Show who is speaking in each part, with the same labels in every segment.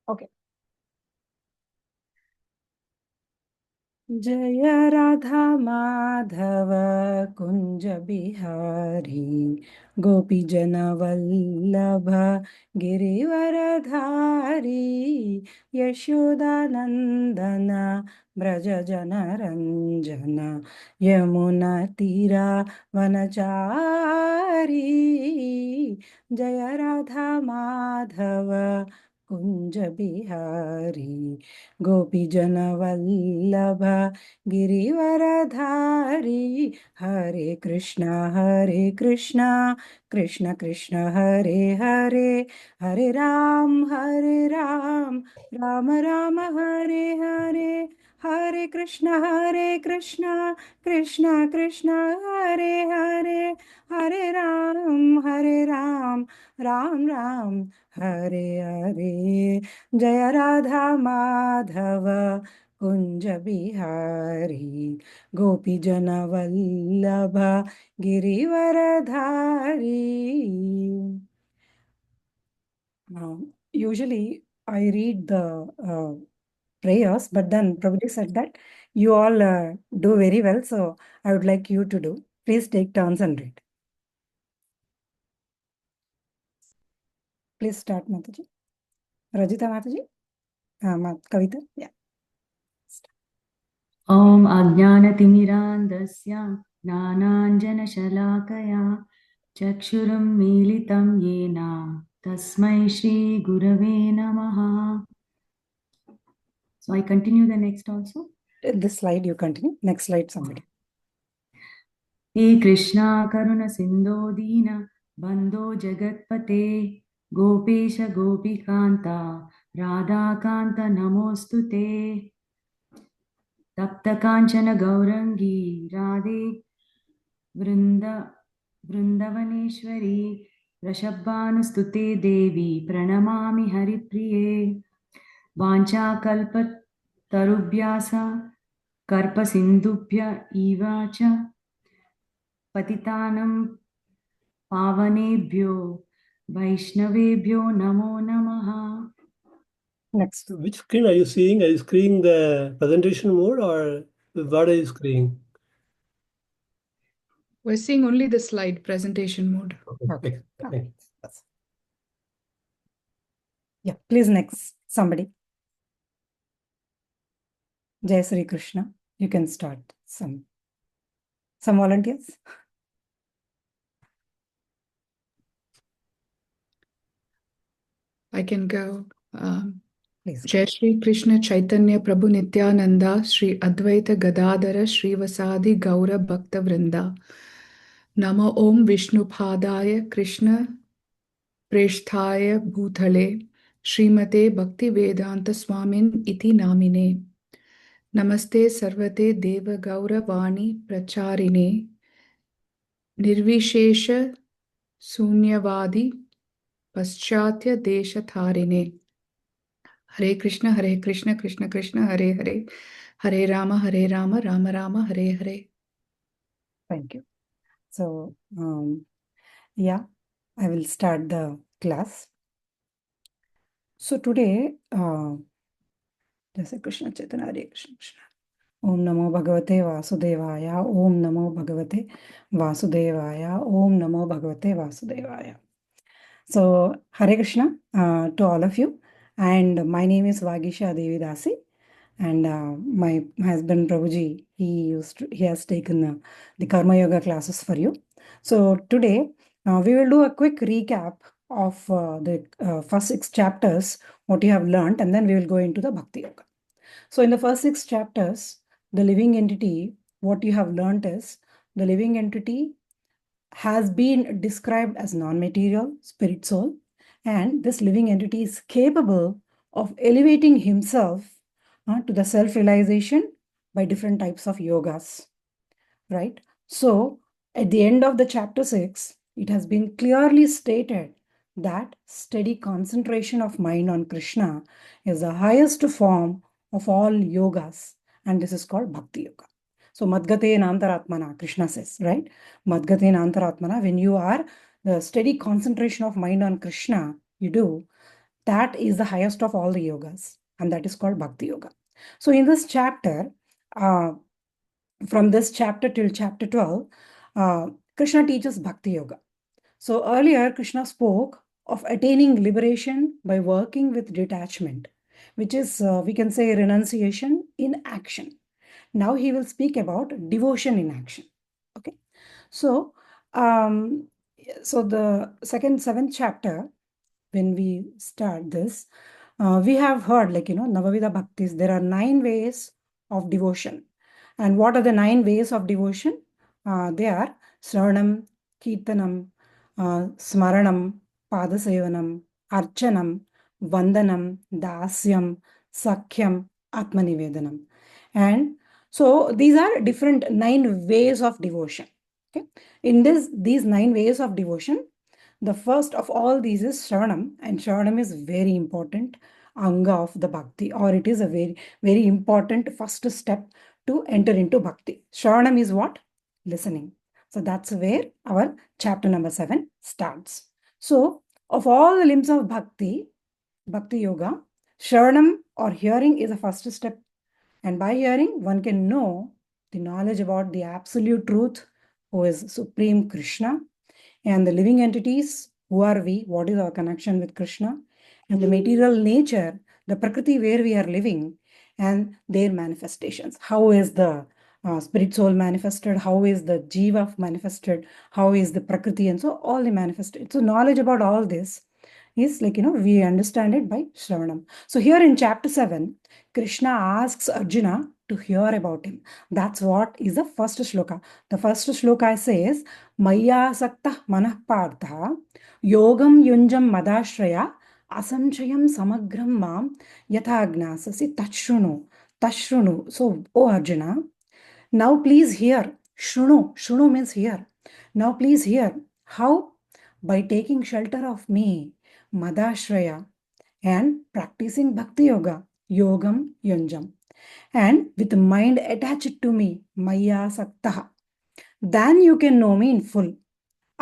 Speaker 1: Okay. Jaya Radha Madhava Kunja Bihari Gopi Jana Vallabha Girivaradhari Yashoda Nandana Braja Jana Ranjana Yamuna Tira Vanachari Jaya Radha Madhava Kunja Bihari Gopi Jana Vallabha Girivaradhari Hare Krishna Krishna Krishna Hare Hare Hare Ram Ram Rama Hare Hare Hare Krishna Krishna Krishna Hare Hare Hare Ram Ram Ram Hare Hare Jaya Radha Madhava Kunja Bihari Gopi Jana Vallabha Girivaradhari. Usually I read the prayers, but then Prabhuji said that you all do very well, so I would like you to do. Please take turns and read. Please start, Mataji. Rajita Mataji? Kavita? Yeah.
Speaker 2: Om Ajnanatimirandasya Jnananjanashalakaya Chakshurum Militam Yena Tasmai Shri Gurave Namaha. So I continue the next also.
Speaker 1: This slide you continue. Next slide, somebody.
Speaker 2: He Krishna Karuna Sindho Dina Bandho Jagatpate Gopesha Gopikanta Radha Kanta Namostute Tapta Kanchana Gaurangi Radhe Vrindavaneshwari Rashabhanustute Devi Pranamami Haripriye Vanchakalpatarubhyasa Karpasindubhya Ivacha Patitanam Pavanebhyo Vaishnavebhyo Namo Namaha.
Speaker 1: Next.
Speaker 3: Which screen are you seeing? Are you seeing the presentation mode or what are you seeing?
Speaker 4: We're seeing only the slide presentation mode.
Speaker 1: Okay. Okay. Yeah, please next, somebody. Jai Sri Krishna. You can start. Some volunteers.
Speaker 4: I can go.
Speaker 1: Please.
Speaker 4: Jai Shri Krishna Chaitanya Prabhu Nityananda Shri Advaita Gadadara Shri Vasadi Gaura Bhakta Vrinda Nama Om Vishnu Padaya Krishna Preshthaya Bhutale Srimate Bhakti Vedanta Swamin Iti Namine Namaste Sarvate Deva Gaura Vani Pracharine Nirvishesha Sunyavadi Paschatya Desha Tharine Hare Krishna Krishna Krishna Hare Hare Hare Rama Rama Rama Hare Hare.
Speaker 1: Thank you. So, yeah, I will start the class. So today, Jai Sri Krishna Chaitanya Hare Krishna Krishna. Om Namo Bhagavate Vasudevaya. Om Namo Bhagavate Vasudevaya. Om Namo Bhagavate Vasudevaya. So, Hare Krishna to all of you. And my name is Vagisha Devi Dasi. And my husband Prabhuji, he has taken the Karma Yoga classes for you. So today we will do a quick recap of the first 6 chapters, what you have learned, and then we will go into the Bhakti Yoga. So in the first 6 chapters, the living entity, what you have learned is the living entity has been described as non-material, spirit soul, and this living entity is capable of elevating himself to the self-realization by different types of yogas, right? So at the end of the chapter 6, it has been clearly stated that steady concentration of mind on Krishna is the highest form of all yogas, and this is called Bhakti Yoga. So Madgate Nantaratmana, Krishna says, right? Madgate Nantaratmana, when you are the steady concentration of mind on Krishna, you do, that is the highest of all the yogas, and that is called Bhakti Yoga. So in this chapter, from this chapter till chapter 12, Krishna teaches Bhakti Yoga. So earlier, Krishna spoke of attaining liberation by working with detachment, which is, we can say, renunciation in action. Now he will speak about devotion in action. Okay. So, so the seventh chapter, when we start this, we have heard, like, Navavida Bhaktis, there are 9 ways of devotion. And what are the 9 ways of devotion? They are Sravanam, Kirtanam, Smaranam, Padasevanam, Archanam, Vandanam, Dasyam, Sakhyam, Atmanivedanam. And so these are different 9 ways of devotion. Okay. In these 9 ways of devotion, the first of all these is Shravanam, and Shravanam is very important anga of the bhakti, or it is a very, very important first step to enter into bhakti. Shravanam is what? Listening. So that's where our chapter number 7 starts. So, of all the limbs of bhakti yoga, Shravanam or hearing is the first step. And by hearing, one can know the knowledge about the absolute truth, who is Supreme Krishna, and the living entities, who are we, what is our connection with Krishna, and the material nature, the Prakriti where we are living, and their manifestations. How is the spirit soul manifested? How is the Jiva manifested? How is the Prakriti? And so all the manifested. So knowledge about all this is like, we understand it by Shravanam. So here in chapter 7, Krishna asks Arjuna to hear about him. That's what is the first shloka. The first shloka says, Maya sakta manahpartha yogam yunjam madashraya asanchayam samagram mam yathagnasasi tashrunu. So, oh Arjuna, now please hear. Shunu means hear. Now please hear. How? By taking shelter of me, madashraya, and practicing bhakti yoga, yogam yunjam, and with mind attached to me, maya saktaha, then you can know me in full.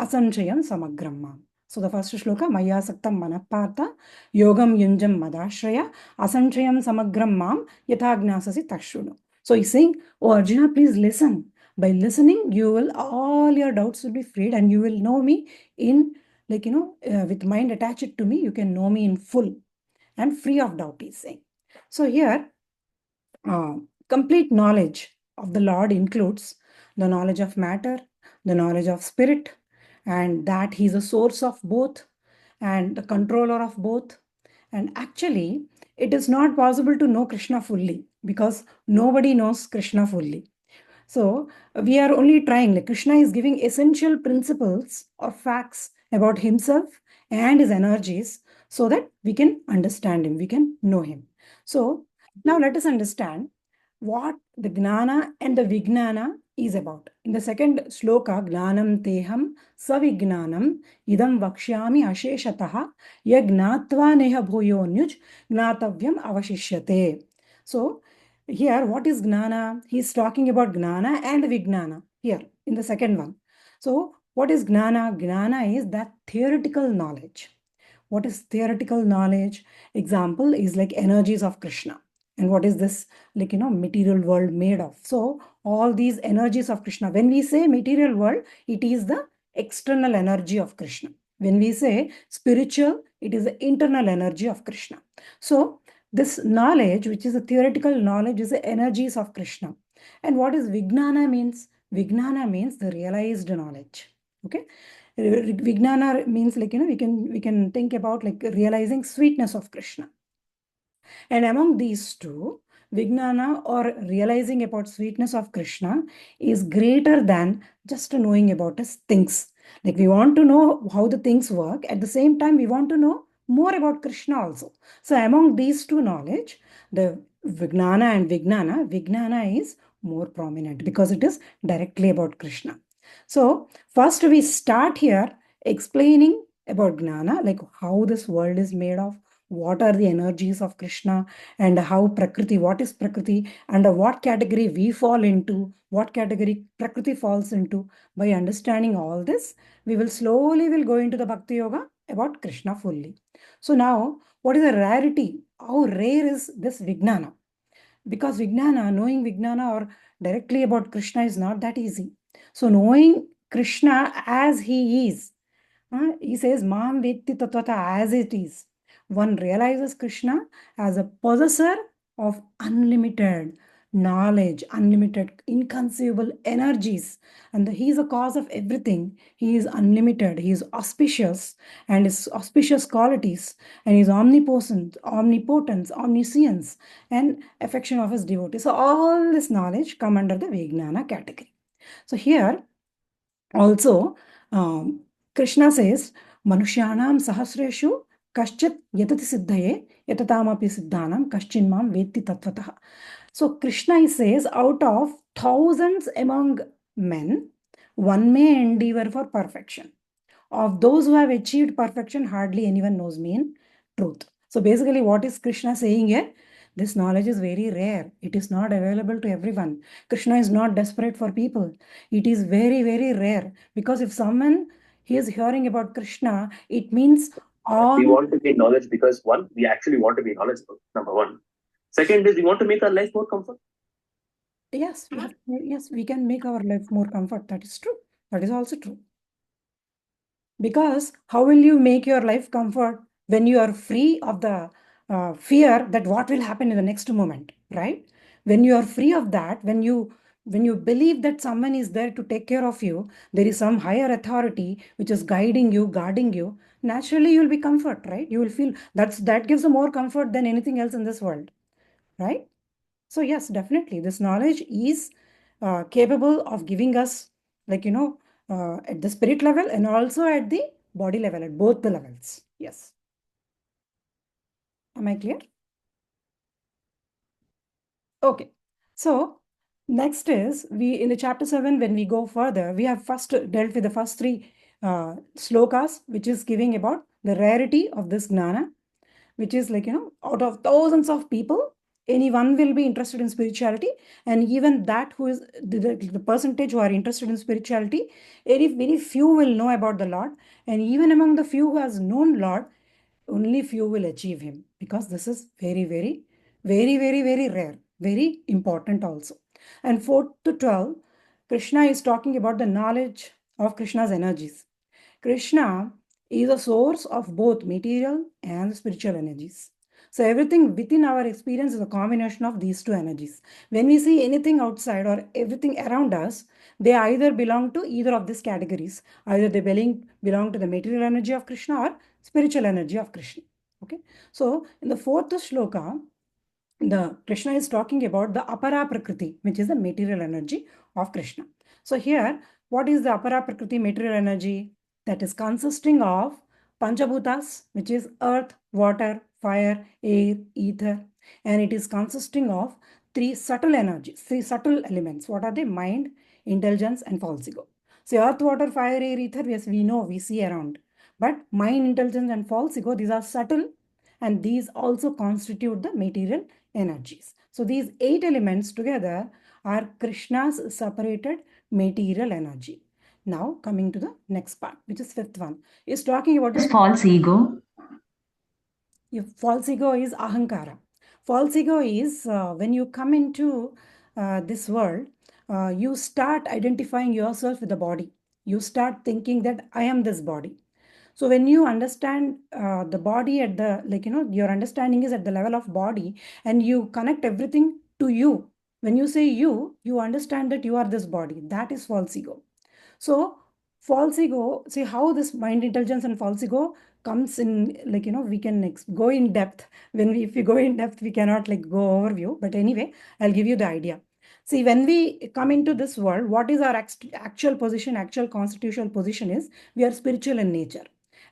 Speaker 1: Asanchayam samagram. So the first shloka, maya saktam manapata, yogam yunjam madashraya, asanchayam samagram mam, yathagnasasi tashrunu. So he's saying, oh Arjuna, please listen. By listening, all your doubts will be freed, and you will know me in, like, with mind attached to me, you can know me in full and free of doubt, he's saying. So here, complete knowledge of the Lord includes the knowledge of matter, the knowledge of spirit, and that he's a source of both and the controller of both. And actually, it is not possible to know Krishna fully because nobody knows Krishna fully. So we are only trying, like Krishna is giving essential principles or facts about himself and his energies so that we can understand him, we can know him. So now let us understand what the Gnana and the Vignana is about. In the second shloka, Gnanam Teham Savignanam Idam Vakshyami Asheshataha Yagnatva Neha Bhoyonyuj Gnatavyam Avashishyate. So here, what is Gnana? He's talking about Gnana and Vignana here in the second one. So what is Gnana? Gnana is that theoretical knowledge. What is theoretical knowledge? Example is like energies of Krishna. And what is this, like, material world made of? So all these energies of Krishna, when we say material world, it is the external energy of Krishna. When we say spiritual, it is the internal energy of Krishna. So this knowledge, which is a theoretical knowledge, is the energies of Krishna. And what is Vijnana means? Vijnana means the realized knowledge. Okay. Vijnana means, like, we can think about like realizing sweetness of Krishna. And among these two, Vijnana or realizing about sweetness of Krishna is greater than just knowing about his things. Like we want to know how the things work. At the same time, we want to know more about Krishna also. So among these two knowledge, the Vijnana and Vijnana is more prominent because it is directly about Krishna. So first we start here explaining about Gnana, like how this world is made of, what are the energies of Krishna, and how Prakriti, what is Prakriti, under what category we fall into, what category Prakriti falls into. By understanding all this, we will slowly go into the Bhakti Yoga about Krishna fully. So now, what is the rarity? How rare is this Vijnana? Because Vijnana, knowing Vijnana or directly about Krishna is not that easy. So knowing Krishna as he is, he says, Mam Vetti Tatvata as it is. One realizes Krishna as a possessor of unlimited knowledge, unlimited, inconceivable energies. And he is a cause of everything. He is unlimited. He is auspicious and his auspicious qualities and his omnipotence, omniscience, and affection of his devotees. So all this knowledge come under the Vijnana category. So here also, Krishna says, Manushyanam sahasreshu kaschit yatati siddhaye yatatamapi siddhanam kaschinmam vetti tattvataha. So Krishna says, out of thousands among men, one may endeavor for perfection. Of those who have achieved perfection, hardly anyone knows me in truth. So basically, what is Krishna saying here? This knowledge is very rare. It is not available to everyone. Krishna is not desperate for people. It is very, very rare. Because if someone is hearing about Krishna, it means all.
Speaker 5: We want to gain knowledge because one, we actually want to be knowledgeable, number one. Second is we want to make our life more comfort.
Speaker 1: Yes, we can make our life more comfort. That is true. That is also true. Because how will you make your life comfort when you are free of the fear that what will happen in the next moment, right? When you are free of that, when you believe that someone is there to take care of you, there is some higher authority which is guiding you, guarding you, naturally you will be comfort, right? You will feel that gives you more comfort than anything else in this world, right? So yes, definitely, this knowledge is capable of giving us, like, at the spirit level and also at the body level, at both the levels. Yes. Am I clear? Okay. So next is, we in the chapter 7, when we go further, we have first dealt with the first three slokas, which is giving about the rarity of this gnana, which is like, out of thousands of people, anyone will be interested in spirituality. And even that who is the percentage who are interested in spirituality, very few will know about the Lord. And even among the few who has known Lord, only few will achieve him, because this is very, very, very, very, very rare, very important also. And 4 to 12, Krishna is talking about the knowledge of Krishna's energies. Krishna is a source of both material and spiritual energies. So everything within our experience is a combination of these two energies. When we see anything outside or everything around us, they either belong to either of these categories. Either they belong to the material energy of Krishna or spiritual energy of Krishna. Okay. So in the fourth shloka, the Krishna is talking about the apara prakriti, which is the material energy of Krishna. So here, what is the apara prakriti material energy? That is consisting of panchabhutas, which is earth, water, fire, air, ether, and it is consisting of three subtle energies, three subtle elements. What are they? Mind, intelligence, and false ego. So earth, water, fire, air, ether, yes, we know, we see around. But mind, intelligence, and false ego, these are subtle, and these also constitute the material energies. So these 8 elements together are Krishna's separated material energy. Now coming to the next part, which is fifth one, is talking about
Speaker 2: This false ego.
Speaker 1: False ego is ahankara. False ego is when you come into this world, you start identifying yourself with the body. You start thinking that I am this body. So when you understand the body at the, your understanding is at the level of body, and you connect everything to you. When you say you understand that you are this body. That is false ego. So false ego, see how this mind intelligence and false ego comes in, we can go in depth. If we go in depth, we cannot go overview. But anyway, I'll give you the idea. See, when we come into this world, what is our actual position, actual constitutional position is, we are spiritual in nature.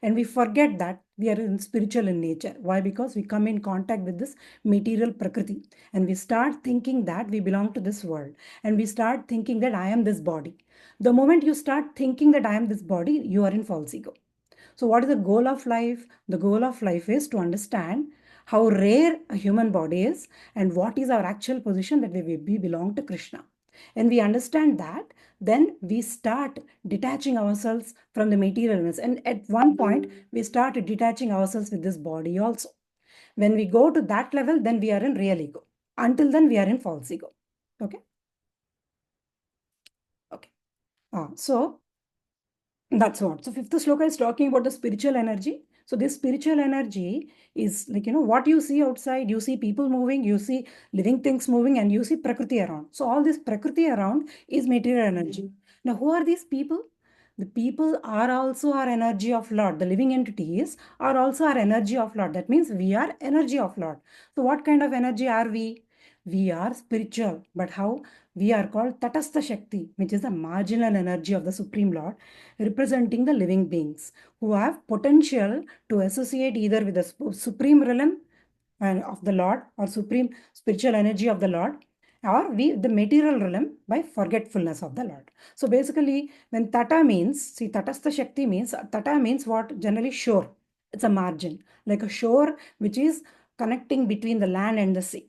Speaker 1: And we forget that we are spiritual in nature. Why? Because we come in contact with this material prakriti. And we start thinking that we belong to this world. And we start thinking that I am this body. The moment you start thinking that I am this body, you are in false ego. So what is the goal of life? The goal of life is to understand how rare a human body is and what is our actual position, that we belong to Krishna. And we understand that, then we start detaching ourselves from the materialness. And at one point, we start detaching ourselves with this body also. When we go to that level, then we are in real ego. Until then, we are in false ego. Okay? Okay. So that's what. So fifth sloka is talking about the spiritual energy. So this spiritual energy is like, what you see outside, you see people moving, you see living things moving, and you see Prakriti around. So all this Prakriti around is material energy. Now, who are these people? The people are also our energy of Lord. The living entities are also our energy of Lord. That means we are energy of Lord. So what kind of energy are we? We are spiritual. But how? We are called Tatastha Shakti, which is the marginal energy of the Supreme Lord, representing the living beings who have potential to associate either with the supreme realm of the Lord or supreme spiritual energy of the Lord, or the material realm by forgetfulness of the Lord. So basically, when Tata means, see, Tatastha Shakti means, Tata means what? Generally shore. It's a margin, like a shore which is connecting between the land and the sea.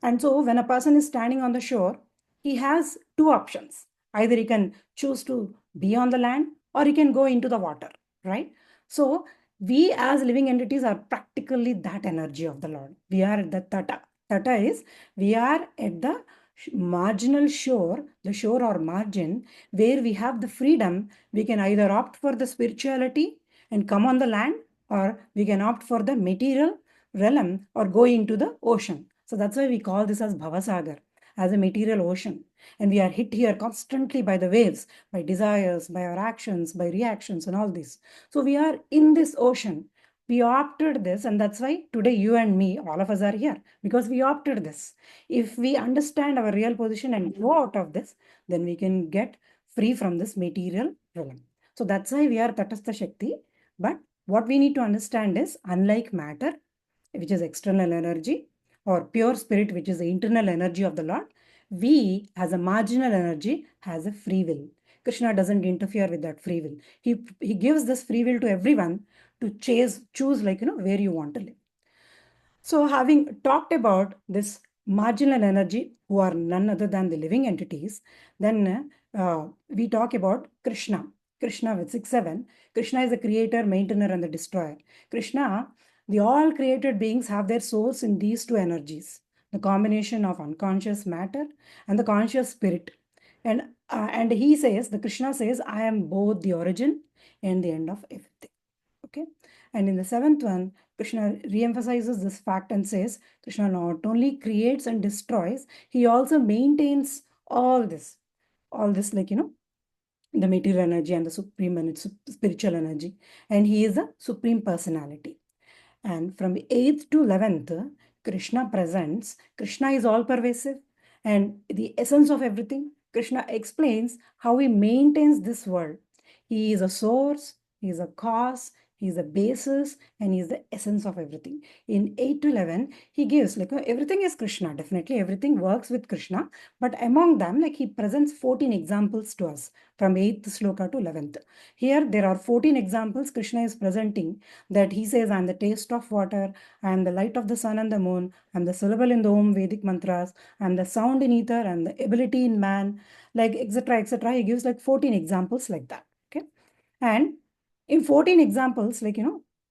Speaker 1: And so when a person is standing on the shore, he has two options. Either he can choose to be on the land or he can go into the water, right? So we as living entities are practically that energy of the Lord. We are the Tata. Tata is, we are at the marginal shore, the shore or margin, where we have the freedom. We can either opt for the spirituality and come on the land, or we can opt for the material realm or go into the ocean. So that's why we call this as Bhavasagar, as a material ocean. And we are hit here constantly by the waves, by desires, by our actions, by reactions, and all this. So we are in this ocean. We opted this, and that's why today you and me, all of us are here, because we opted this. If we understand our real position and go out of this, then we can get free from this material realm. So that's why we are Tatastha Shakti. But what we need to understand is, unlike matter, which is external energy, or pure spirit, which is the internal energy of the Lord, we as a marginal energy has a free will. Krishna doesn't interfere with that free will. He gives this free will to everyone to choose like, where you want to live. So having talked about this marginal energy, who are none other than the living entities, then we talk about Krishna. Krishna with 6-7. Krishna is the creator, maintainer, and the destroyer. Krishna, the all created beings have their source in these two energies, the combination of unconscious matter and the conscious spirit. And he says, the Krishna says, I am both the origin and the end of everything. Okay. And in the seventh one, Krishna re-emphasizes this fact and says, Krishna not only creates and destroys, he also maintains all this, like, the material energy and the supreme and spiritual energy. And he is a supreme personality. And from 8th to 11th, Krishna presents, Krishna is all pervasive and the essence of everything. Krishna explains how he maintains this world. He is a source, he is a cause, he is a basis, and he is the essence of everything. In 8 to 11, he gives, like, everything is Krishna, definitely everything works with Krishna, but among them, like, he presents 14 examples to us from 8th sloka to 11th. Here, there are 14 examples Krishna is presenting, that he says, I am the taste of water, I am the light of the sun and the moon, I am the syllable in the Om Vedic mantras, I am the sound in ether, I am the ability in man, like, etc., etc. He gives like 14 examples like that. Okay. And in 14 examples, like,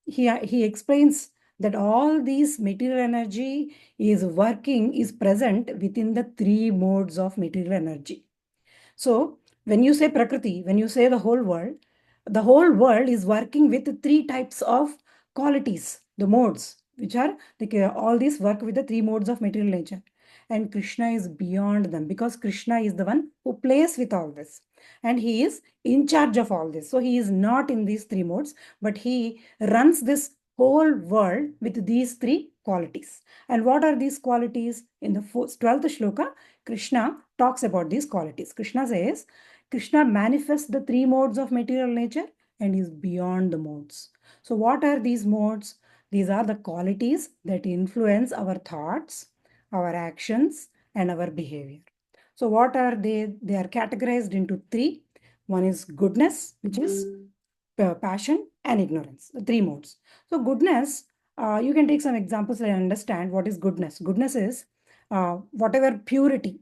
Speaker 1: he explains that all these material energy is present within the three modes of material energy. So when you say Prakriti, when you say the whole world is working with three types of qualities, the modes, which are like, all these work with the three modes of material nature. And Krishna is beyond them, because Krishna is the one who plays with all this. And he is in charge of all this. So he is not in these three modes, but he runs this whole world with these three qualities. And what are these qualities? In the 12th shloka, Krishna talks about these qualities. Krishna says, Krishna manifests the three modes of material nature and is beyond the modes. So what are these modes? These are the qualities that influence our thoughts, our actions, and our behavior. So what are they? They are categorized into three. One is goodness, which is passion and ignorance, the three modes. So goodness, you can take some examples and understand what is goodness. Goodness is whatever purity,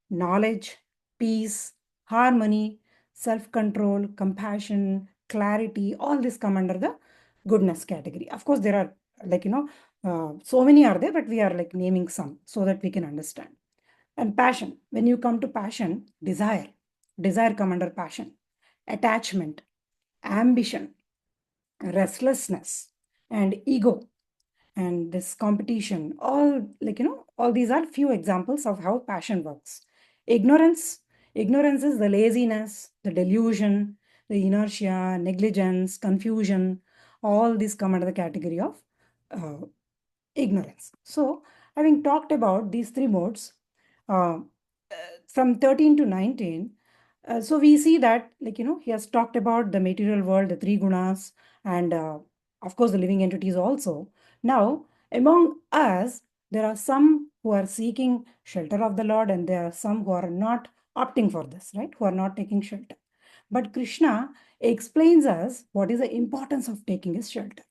Speaker 1: knowledge, peace, harmony, self-control, compassion, clarity, all this come under the goodness category. Of course, there are so many are there, but we are like naming some so that we can understand. And passion, when you come to passion, desire come under passion, attachment, ambition, restlessness, and ego, and this competition, all these are few examples of how passion works. Ignorance is the laziness, the delusion, the inertia, negligence, confusion, all these come under the category of uh, ignorance. So having talked about these three modes, uh, from 13 to 19, so we see that he has talked about the material world, the three gunas, and of course the living entities also. Now among us, there are some who are seeking shelter of the Lord, and there are some who are not opting for this, right? Who are not taking shelter. But Krishna explains us what is the importance of taking his shelter.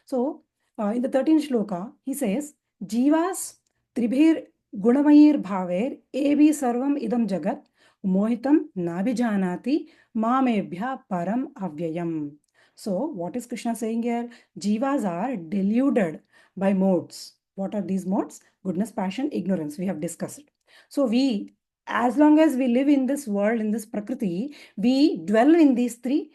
Speaker 1: So in the 13th shloka, he says, Jivas tribhir gunamair bhaver evi sarvam idam jagat mohitam nabhijanati mamebhya param avyayam. So what is Krishna saying here? Jivas are deluded by modes. What are these modes? Goodness, passion, ignorance. We have discussed. So as long as we live in this world, in this Prakriti, we dwell in these three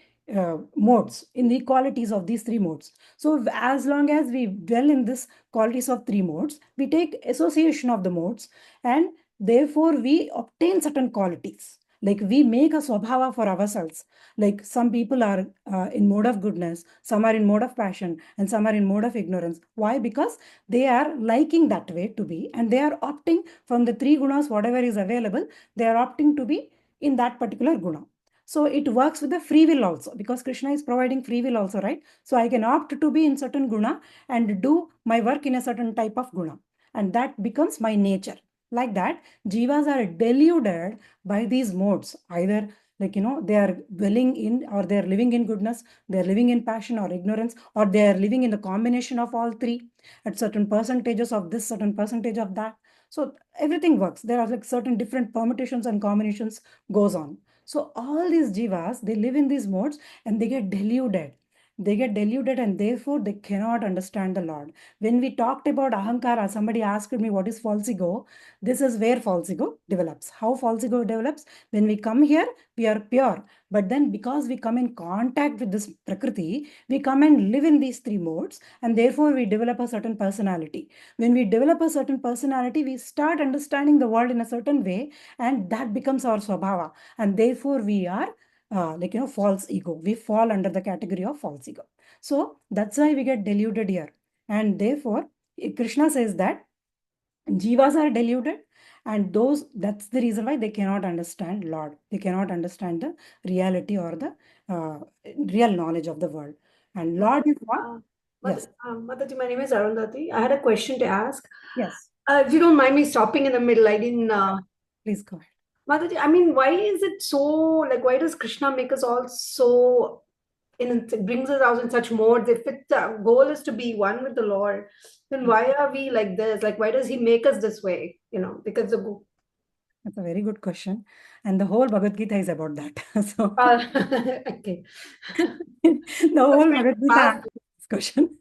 Speaker 1: modes, in the qualities of these three modes. So as long as we dwell in this qualities of three modes, we take association of the modes, and therefore we obtain certain qualities. Like we make a swabhava for ourselves. Like some people are in mode of goodness, some are in mode of passion, and some are in mode of ignorance. Why? Because they are liking that way to be, and they are opting from the three gunas, whatever is available, they are opting to be in that particular guna. So it works with the free will also, because Krishna is providing free will also, right? So I can opt to be in certain guna and do my work in a certain type of guna, and that becomes my nature. Like that, jivas are deluded by these modes. Either they are dwelling in, or they are living in goodness, they are living in passion or ignorance, or they are living in the combination of all three at certain percentages of this, certain percentage of that. So everything works. There are like certain different permutations and combinations goes on. So all these jivas, they live in these modes and they get deluded. They get deluded, and therefore they cannot understand the Lord. When we talked about ahankara, somebody asked me what is false ego. This is where false ego develops. How false ego develops? When we come here, we are pure. But then because we come in contact with this Prakriti, we come and live in these three modes, and therefore we develop a certain personality. When we develop a certain personality, we start understanding the world in a certain way, and that becomes our swabhava. And therefore we are false ego. We fall under the category of false ego. So that's why we get deluded here. And therefore, Krishna says that jivas are deluded, and that's the reason why they cannot understand Lord. They cannot understand the reality or the real knowledge of the world. And Lord is what? Yes.
Speaker 6: Mataji, my name is Arundhati. I had a question to ask.
Speaker 1: Yes.
Speaker 6: If you don't mind me stopping in the middle, I didn't.
Speaker 1: Please go ahead.
Speaker 6: Mataji, I mean, why is it so, like, why does Krishna make us all so, it brings us out in such modes? If the goal is to be one with the Lord, then why are we like this? Like, why does he make us this way? Because
Speaker 1: That's a very good question. And the whole Bhagavad Gita is about that. So
Speaker 6: okay.
Speaker 1: the whole Bhagavad Gita
Speaker 6: fast.
Speaker 1: answers this question.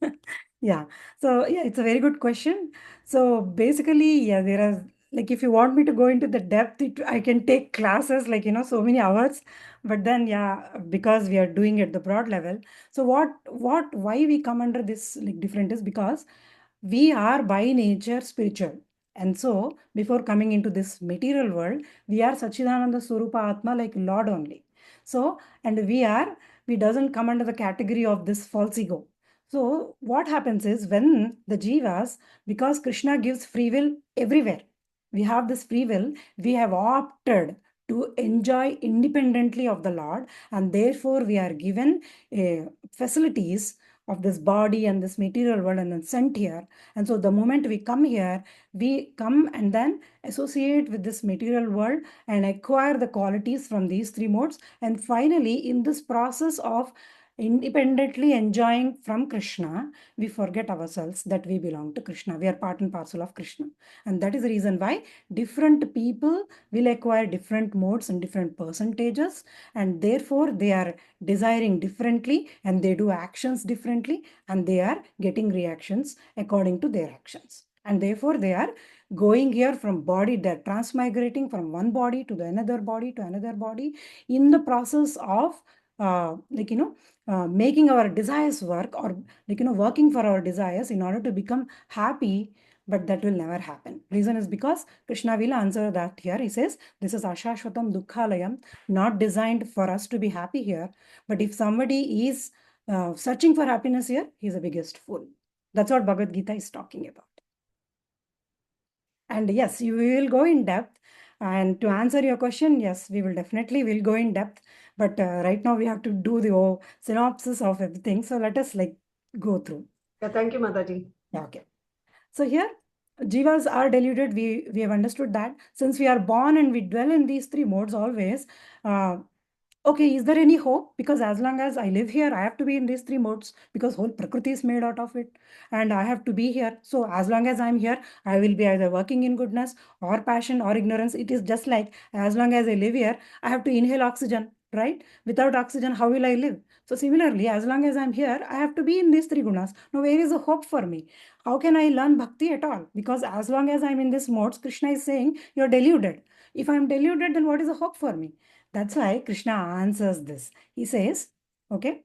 Speaker 1: Yeah. So yeah, it's a very good question. So basically, yeah, there are, like, if you want me to go into the depth, I can take classes like, so many hours. But then, yeah, because we are doing at the broad level. So why we come under this like different is because we are by nature spiritual. And so before coming into this material world, we are Sachidananda Swarupa Atma, like Lord only. So, and we doesn't come under the category of this false ego. So what happens is, when the jivas, because Krishna gives free will everywhere, we have this free will, we have opted to enjoy independently of the Lord, and therefore we are given facilities of this body and this material world and then sent here. And so the moment we come here, we come and then associate with this material world and acquire the qualities from these three modes. And finally, in this process of independently enjoying from Krishna, we forget ourselves that we belong to Krishna. We are part and parcel of Krishna. And that is the reason why different people will acquire different modes and different percentages. And therefore, they are desiring differently and they do actions differently and they are getting reactions according to their actions. And therefore, they are going here from body, they're transmigrating from one body to the another body to another body in the process of making our desires work, or working for our desires in order to become happy, but that will never happen. Reason is because Krishna will answer that here. He says, this is Ashashvatam Dukkhalayam, not designed for us to be happy here. But if somebody is searching for happiness here, he's the biggest fool. That's what Bhagavad Gita is talking about. And yes, you will go in depth. And to answer your question, yes, we will definitely will go in depth. But right now we have to do the synopsis of everything. So let us go through.
Speaker 6: Yeah, thank you, Mataji.
Speaker 1: Yeah, okay. So here, jivas are deluded. We have understood that since we are born and we dwell in these three modes always. Okay, is there any hope? Because as long as I live here, I have to be in these three modes because whole Prakriti is made out of it. And I have to be here. So as long as I'm here, I will be either working in goodness or passion or ignorance. It is just like as long as I live here, I have to inhale oxygen, right? Without oxygen, how will I live? So similarly, as long as I'm here, I have to be in these three gunas. Now, where is the hope for me? How can I learn bhakti at all? Because as long as I'm in this modes, Krishna is saying, you're deluded. If I'm deluded, then what is the hope for me? That's why Krishna answers this. He says, okay,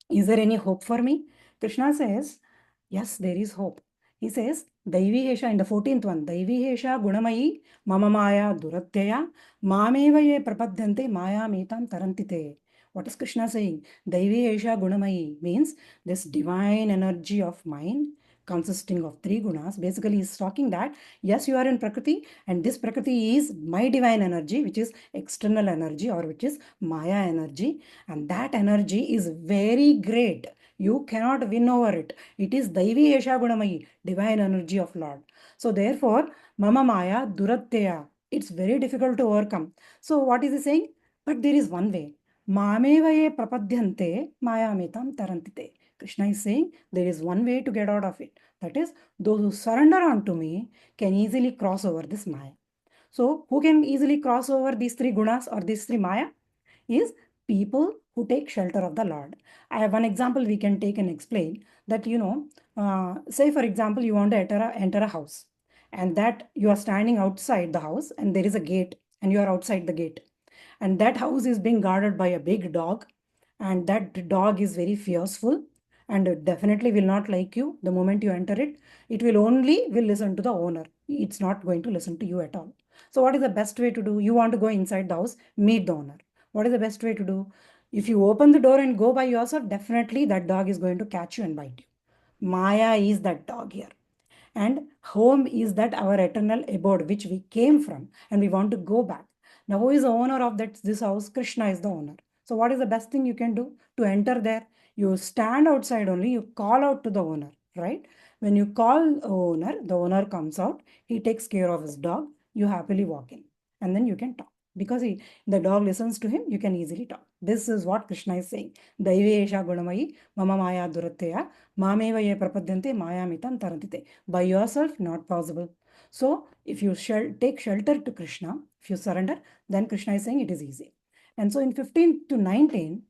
Speaker 1: is there any hope for me? Krishna says, yes, there is hope. He says, Daivi Hesha, in the 14th one, Daivi Hesha Gunamayi Mama Maya Duratyaya Mameva ye prapadyante Maya metam tarantite. What is Krishna saying? Daivi Hesha Gunamayi means this divine energy of mine consisting of three gunas. Basically, he's talking that, yes, you are in Prakriti, and this Prakriti is my divine energy, which is external energy or which is Maya energy. And that energy is very great. You cannot win over it. It is Daivi Esha Gunamayi, divine energy of Lord. So therefore, Mama Maya Duratteya. It's very difficult to overcome. So what is he saying? But there is one way. Mamevaye prapadyante Maya metam tarantite. Krishna is saying there is one way to get out of it. That is, those who surrender unto me can easily cross over this Maya. So who can easily cross over these three gunas or these three Maya? Is people who take shelter of the Lord. I have one example we can take and explain that, say for example, you want to enter a house, and that you are standing outside the house and there is a gate and you are outside the gate. And that house is being guarded by a big dog, and that dog is very fearful and it definitely will not like you the moment you enter it. It will listen to the owner. It's not going to listen to you at all. So what is the best way to do? You want to go inside the house, meet the owner. What is the best way to do? If you open the door and go by yourself, definitely that dog is going to catch you and bite you. Maya is that dog here. And home is that our eternal abode, which we came from, and we want to go back. Now, who is the owner of this house? Krishna is the owner. So what is the best thing you can do to enter there? You stand outside only, you call out to the owner, right? When you call the owner comes out, he takes care of his dog, you happily walk in, and then you can talk. Because the dog listens to him, you can easily talk. This is what Krishna is saying. Daivesha Gunamayi Mama Maya Duratteya Mameva ye prapadyante Maya mitam tarantite. By yourself, not possible. So if you take shelter to Krishna, if you surrender, then Krishna is saying it is easy. And so in 15 to 19,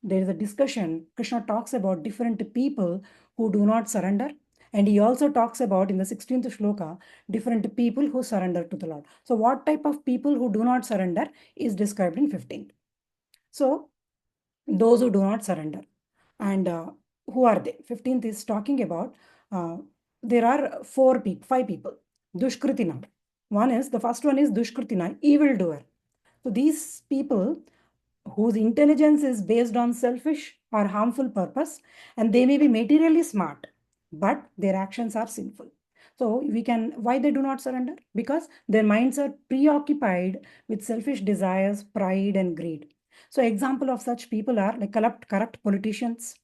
Speaker 1: there is a discussion. Krishna talks about different people who do not surrender. And he also talks about, in the 16th shloka, different people who surrender to the Lord. So what type of people who do not surrender is described in 15th. So those who do not surrender. And who are they? 15th is talking about, there are 5 people. Dushkritina. The first one is Dushkritina, evildoer. So these people whose intelligence is based on selfish or harmful purpose, and they may be materially smart, but their actions are sinful. So why they do not surrender? Because their minds are preoccupied with selfish desires, pride, and greed. So example of such people are like corrupt politicians,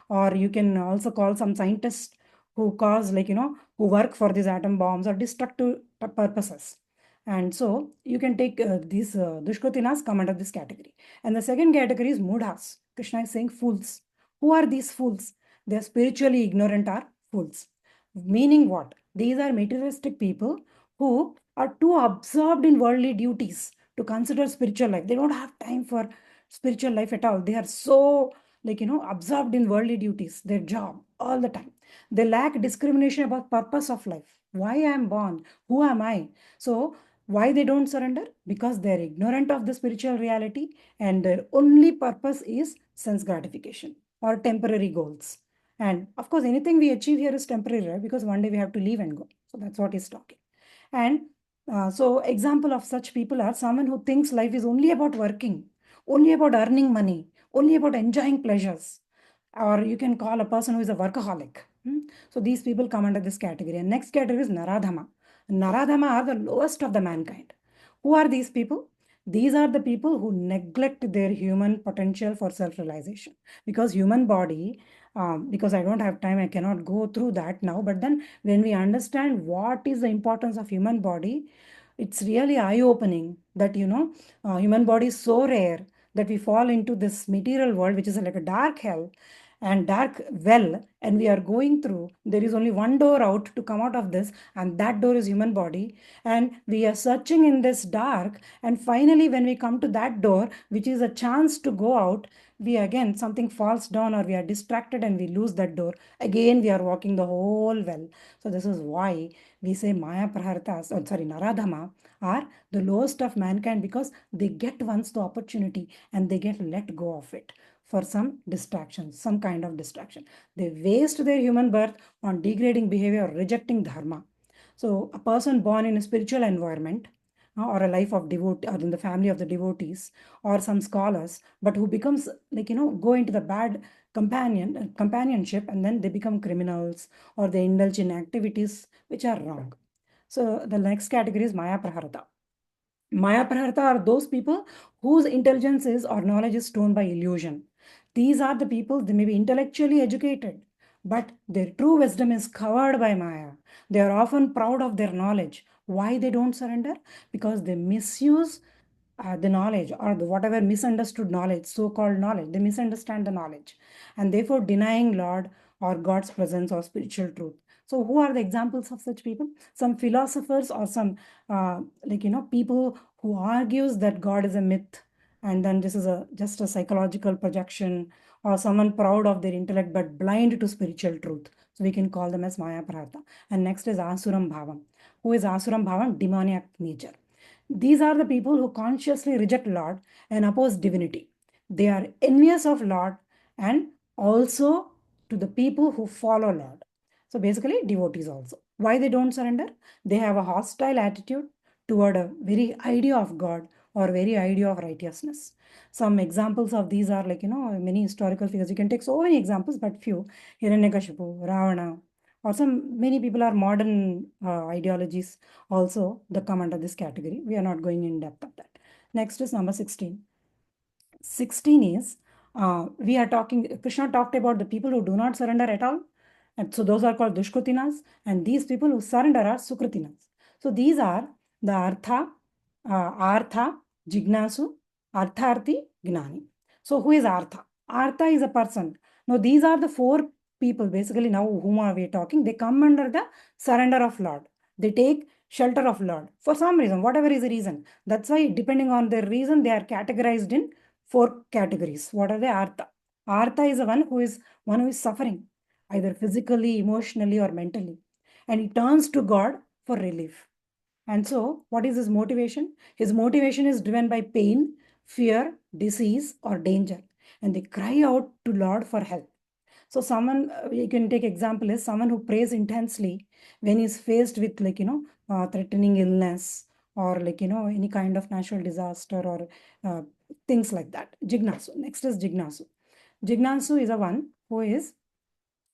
Speaker 1: or you can also call some scientists who who work for these atom bombs or destructive purposes. And so you can take these Dushkotinas come under this category. And the second category is Mudhas. Krishna is saying fools. Who are these fools? They are spiritually ignorant or fools. Meaning what? These are materialistic people who are too absorbed in worldly duties to consider spiritual life. They don't have time for spiritual life at all. They are so, absorbed in worldly duties, their job all the time. They lack discrimination about purpose of life. Why I am born? Who am I? So why they don't surrender? Because they're ignorant of the spiritual reality and their only purpose is sense gratification or temporary goals. And of course, anything we achieve here is temporary, right? Because one day we have to leave and go. So that's what he's talking. And so example of such people are someone who thinks life is only about working, only about earning money, only about enjoying pleasures. Or you can call a person who is a workaholic. So these people come under this category. And next category is Naradhama. Naradhama are the lowest of the mankind. Who are these people? These are the people who neglect their human potential for self-realization. Because human body, because I don't have time, I cannot go through that now. But then when we understand what is the importance of human body, it's really eye-opening that, human body is so rare that we fall into this material world, which is like a dark hell and dark well, and we are going through. There is only one door out to come out of this, and that door is human body. And we are searching in this dark, and finally when we come to that door, which is a chance to go out, we again something falls down or we are distracted and we lose that door. Again we are walking the whole well. So this is why we say Maya Prahartas, or sorry, Naradhama are the lowest of mankind, because they get once the opportunity and they get let go of it for some distraction, some kind of distraction. They waste their human birth on degrading behavior or rejecting dharma. So a person born in a spiritual environment, or a life of devotee, or in the family of the devotees, or some scholars, but who becomes go into the bad companionship, and then they become criminals or they indulge in activities which are wrong. So the next category is Maya Praharata. Maya Praharta are those people whose intelligence is or knowledge is stoned by illusion. These are the people, they may be intellectually educated, but their true wisdom is covered by Maya. They are often proud of their knowledge. Why they don't surrender? Because they misuse the knowledge, or whatever misunderstood knowledge, so-called knowledge. They misunderstand the knowledge and therefore denying Lord or God's presence or spiritual truth. So who are the examples of such people? Some philosophers or some people who argues that God is a myth, and then this is just a psychological projection, or someone proud of their intellect but blind to spiritual truth. So we can call them as Maya Prartha. And next is Asuram Bhavam. Who is Asuram Bhavam? Demoniac nature. These are the people who consciously reject Lord and oppose divinity. They are envious of Lord and also to the people who follow Lord. So basically devotees also. Why they don't surrender? They have a hostile attitude toward a very idea of God or very idea of righteousness. Some examples of these are many historical figures. You can take so many examples, but few. Hiranyakashipu, Ravana, or some many people are modern ideologies also that come under this category. We are not going in depth of that. Next is number 16. 16 is, we are talking, Krishna talked about the people who do not surrender at all. And so those are called Dushkrutinas, and these people who surrender are Sukritinas. So these are the Artha, Jignasu, Artharthi, Gnani. So who is Artha? Artha is a person. Now these are the four people basically now whom are we talking. They come under the surrender of Lord. They take shelter of Lord for some reason, whatever is the reason. That's why depending on their reason, they are categorized in four categories. What are they? Artha. Artha is the one who is suffering, either physically, emotionally, or mentally. And he turns to God for relief. And so, what is his motivation? His motivation is driven by pain, fear, disease, or danger. And they cry out to Lord for help. So someone, you can take example is someone who prays intensely when he's faced with threatening illness, or any kind of natural disaster, or things like that. Jignasu. Next is Jignasu. Jignasu is a one who is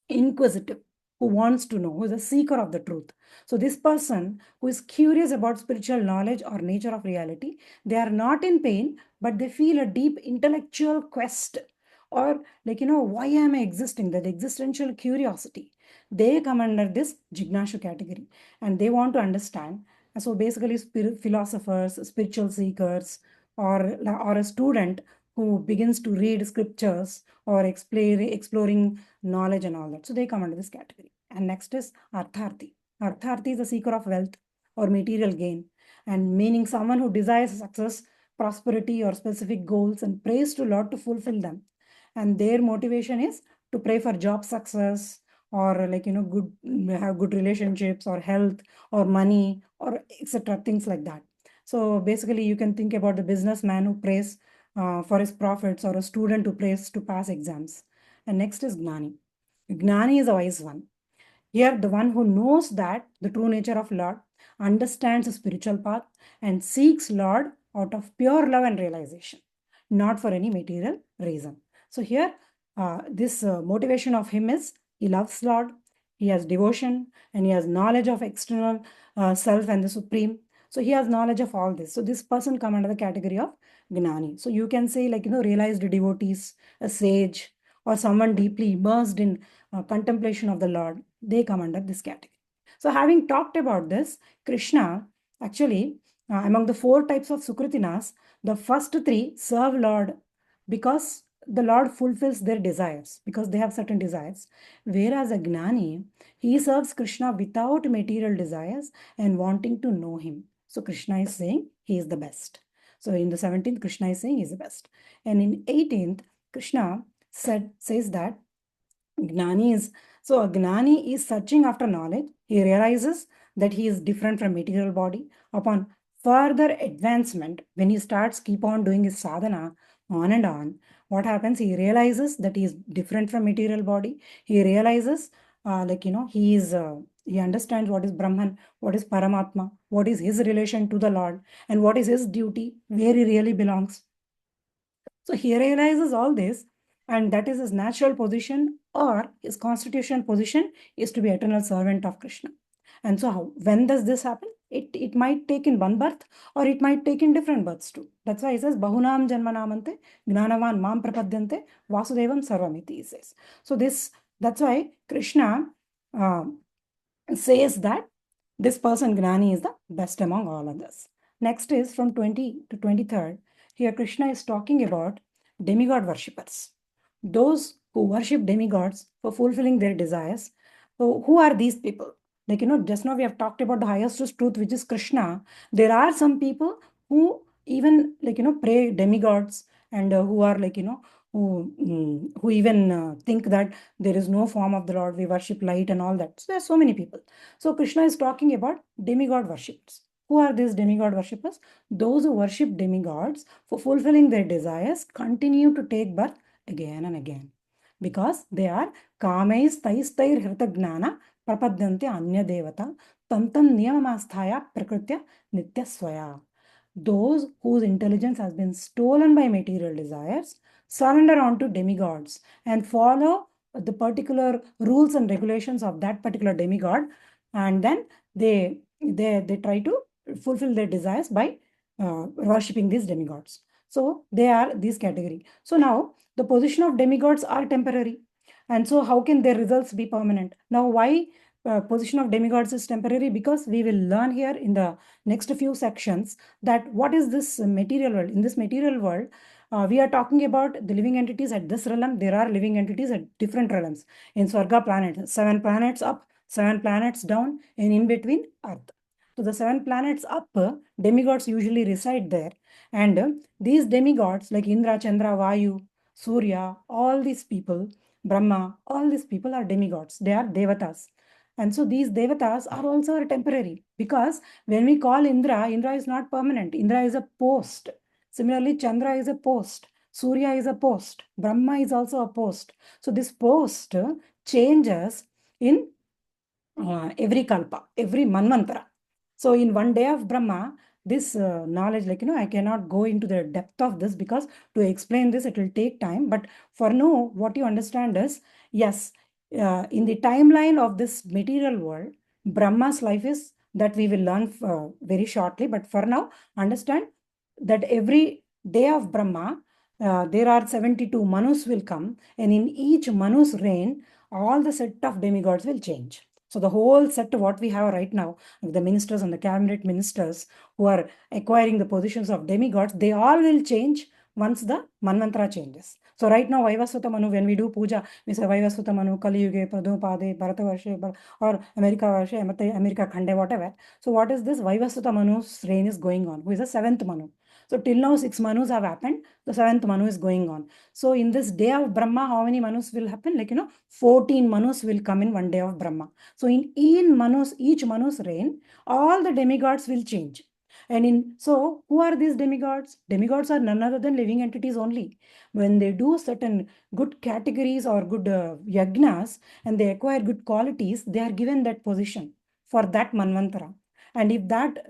Speaker 1: inquisitive, who wants to know, who is a seeker of the truth. So this person who is curious about spiritual knowledge or nature of reality, they are not in pain, but they feel a deep intellectual quest, or why am I existing? That existential curiosity. They come under this Jignashu category, and they want to understand. So basically philosophers, spiritual seekers, or a student who begins to read scriptures or exploring knowledge and all that. So they come under this category. And next is Artharthi. Artharthi is a seeker of wealth or material gain, and meaning someone who desires success, prosperity, or specific goals and prays to Lord to fulfill them. And their motivation is to pray for job success, or have good relationships, or health, or money, or etc. Things like that. So basically, you can think about the businessman who prays for his profits, or a student who prays to pass exams. And next is Gnani. Gnani is a wise one. Here, the one who knows that the true nature of Lord, understands the spiritual path, and seeks Lord out of pure love and realization, not for any material reason. So here, this motivation of him is he loves Lord, he has devotion, and he has knowledge of external self and the Supreme. So he has knowledge of all this. So this person come under the category of Gnani. So you can say realized devotees, a sage, or someone deeply immersed in contemplation of the Lord, they come under this category. So having talked about this, Krishna actually, among the 4 types of Sukritinas, the first 3 serve Lord because the Lord fulfills their desires, because they have certain desires. Whereas a Gnani, he serves Krishna without material desires and wanting to know him. So Krishna is saying he is the best. So in the 17th, Krishna is saying he is the best. And in 18th, Krishna says that Gnani is, so a Gnani is searching after knowledge. He realizes that he is different from material body. Upon further advancement, when he starts keep on doing his sadhana on and on, what happens? He realizes that he is different from material body. He realizes he understands what is Brahman, what is Paramatma, what is his relation to the Lord, and what is his duty, where he really belongs. So he realizes all this, and that is his natural position, or his constitutional position is to be eternal servant of Krishna. And so when does this happen? It might take in one birth, or it might take in different births too. That's why he says, Bahunam Janmanamante, Gnanavan Mam Prapadyante, Vasudevam Sarvamiti, he says. So that's why Krishna says that this person, Gnani, is the best among all others. Next is from 20 to 23rd. Here Krishna is talking about demigod worshippers, those who worship demigods for fulfilling their desires. So who are these people? Just now we have talked about the highest truth, which is Krishna. There are some people who even pray demigods, and who are who even think that there is no form of the Lord, we worship light and all that. So there are so many people. So Krishna is talking about demigod worshippers. Who are these demigod worshippers? Those who worship demigods for fulfilling their desires continue to take birth again and again, because they are kamais taistair hritagnana prapadyante anya devata tantam niyamamasthaya prakritya nitya swaya. Those whose intelligence has been stolen by material desires surrender onto demigods and follow the particular rules and regulations of that particular demigod, and then they try to fulfill their desires by worshipping these demigods. So they are this category. So now the position of demigods are temporary, and so how can their results be permanent? Now why position of demigods is temporary? Because we will learn here in the next few sections that what is this material world. In this material world, we are talking about the living entities at this realm. There are living entities at different realms. In Swarga planet, 7 planets up, 7 planets down, and in between Earth. So the 7 planets up, demigods usually reside there. And these demigods like Indra, Chandra, Vayu, Surya, all these people, Brahma, all these people are demigods. They are devatas. And so these devatas are also temporary, because when we call Indra, Indra is not permanent. Indra is a post. Similarly, Chandra is a post. Surya is a post. Brahma is also a post. So this post changes in every kalpa, every manvantara. So in one day of Brahma, this knowledge, I cannot go into the depth of this, because to explain this, it will take time. But for now, what you understand is, yes, in the timeline of this material world, Brahma's life is that we will learn very shortly. But for now, understand that every day of Brahma, there are 72 Manus will come, and in each Manu's reign, all the set of demigods will change. So the whole set of what we have right now, the ministers and the cabinet ministers who are acquiring the positions of demigods, they all will change once the Manvantara changes. So right now, Vaivasvata Manu, when we do puja, we say Vaivasvata Manu, Kali Yuge, Pradupade, Bharatavarshe, or America Varshe, America Khande, whatever. So what is this? Vaivasvata Manu's reign is going on, who is the 7th Manu. So till now, 6 Manus have happened. The 7th Manu is going on. So in this day of Brahma, how many Manus will happen? 14 Manus will come in one day of Brahma. So in each Manu's reign, all the demigods will change. And so who are these demigods? Demigods are none other than living entities only. When they do certain good categories or good yagnas and they acquire good qualities, they are given that position for that Manvantara. And if that,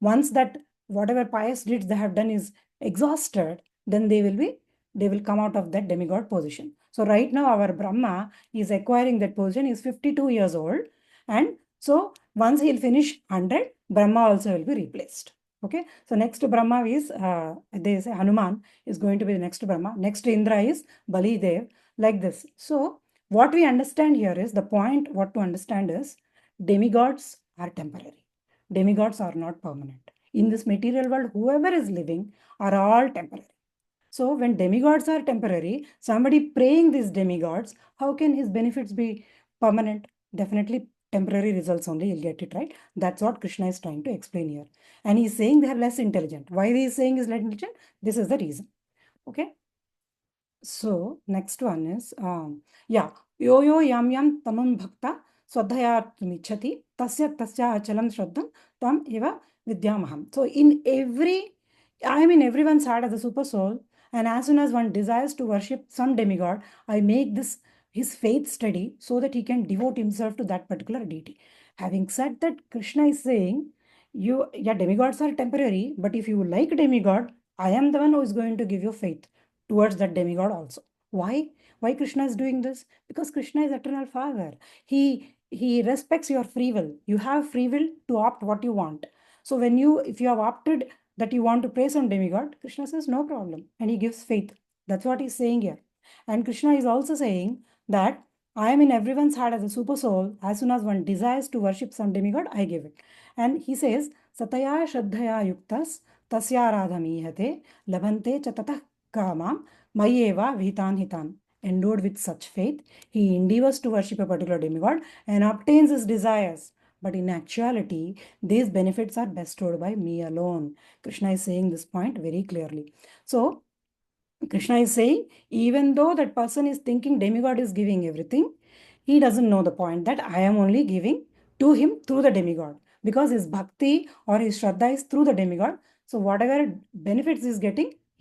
Speaker 1: once that whatever pious deeds they have done is exhausted, then they will come out of that demigod position. So right now our Brahma is acquiring that position, is 52 years old. And so once he'll finish 100, Brahma also will be replaced. Okay. So next to Brahma is, they say Hanuman is going to be the next Brahma. Next to Indra is Bali Dev, like this. So what we understand here is, the point what to understand is, demigods are temporary. Demigods are not permanent. In this material world, whoever is living are all temporary. So when demigods are temporary, somebody praying these demigods, how can his benefits be permanent? Definitely temporary results only, you'll get it, right? That's what Krishna is trying to explain here. And he's saying they are less intelligent. Why he is saying is less intelligent? This is the reason. Okay. So next one is, yo yo yam yam tamam bhakta swadhaya michati tasya tasya achalam shraddham tam eva vidyamaham. So in everyone's heart as a super soul, and as soon as one desires to worship some demigod, I make his faith steady so that he can devote himself to that particular deity. Having said that, Krishna is saying, demigods are temporary, but if you like demigod, I am the one who is going to give you faith towards that demigod also. Why? Why Krishna is doing this? Because Krishna is eternal Father. He respects your free will. You have free will to opt what you want. So if you have opted that you want to pray some demigod, Krishna says no problem, and he gives faith. That's what he's saying here. And Krishna is also saying that I am in everyone's heart as a super soul. As soon as one desires to worship some demigod, I give it. And he says, Sataya Shraddhaya Yuktas Tasya Radhamihate Labhante Chatatah Kamam Mayeva Vitan Hitan. Endowed with such faith, he endeavors to worship a particular demigod and obtains his desires. But in actuality, these benefits are bestowed by me alone. Krishna is saying this point very clearly. So, Krishna is saying, even though that person is thinking demigod is giving everything, he doesn't know the point that I am only giving to him through the demigod, because his bhakti or his shraddha is through the demigod. So whatever benefits he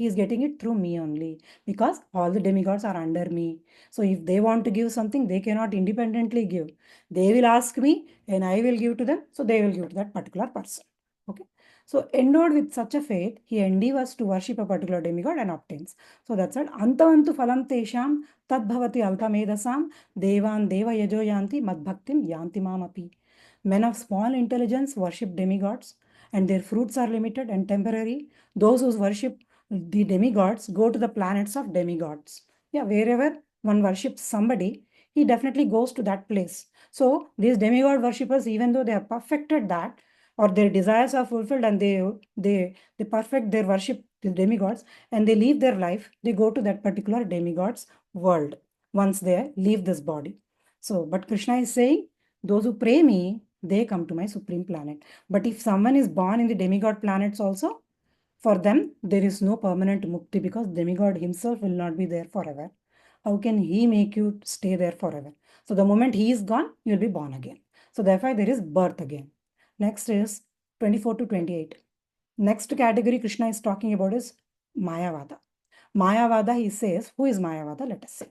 Speaker 1: is getting it through me only, because all the demigods are under me. So if they want to give something, they cannot independently give. They will ask me and I will give to them. So they will give to that particular person. Okay. So endowed with such a faith, he endeavors to worship a particular demigod and obtains. So that's it. Antavantu phalam tesham tad bhavati alpamedasam devan deva yajo yanti madbhaktim yanti mamapi. Men of small intelligence worship demigods, and their fruits are limited and temporary. Those who worship the demigods go to the planets of demigods. Yeah, wherever one worships somebody, he definitely goes to that place. So these demigod worshippers, even though they have perfected that, or their desires are fulfilled, and they perfect their worship to demigods, and they leave their life, they go to that particular demigod's world once they leave this body. So, but Krishna is saying, those who pray me, they come to my supreme planet. But if someone is born in the demigod planets also, for them, there is no permanent mukti, because demigod himself will not be there forever. How can he make you stay there forever? So the moment he is gone, you'll be born again. So therefore, there is birth again. Next is 24 to 28. Next category Krishna is talking about is Mayavada. Mayavada, he says, who is Mayavada? Let us see.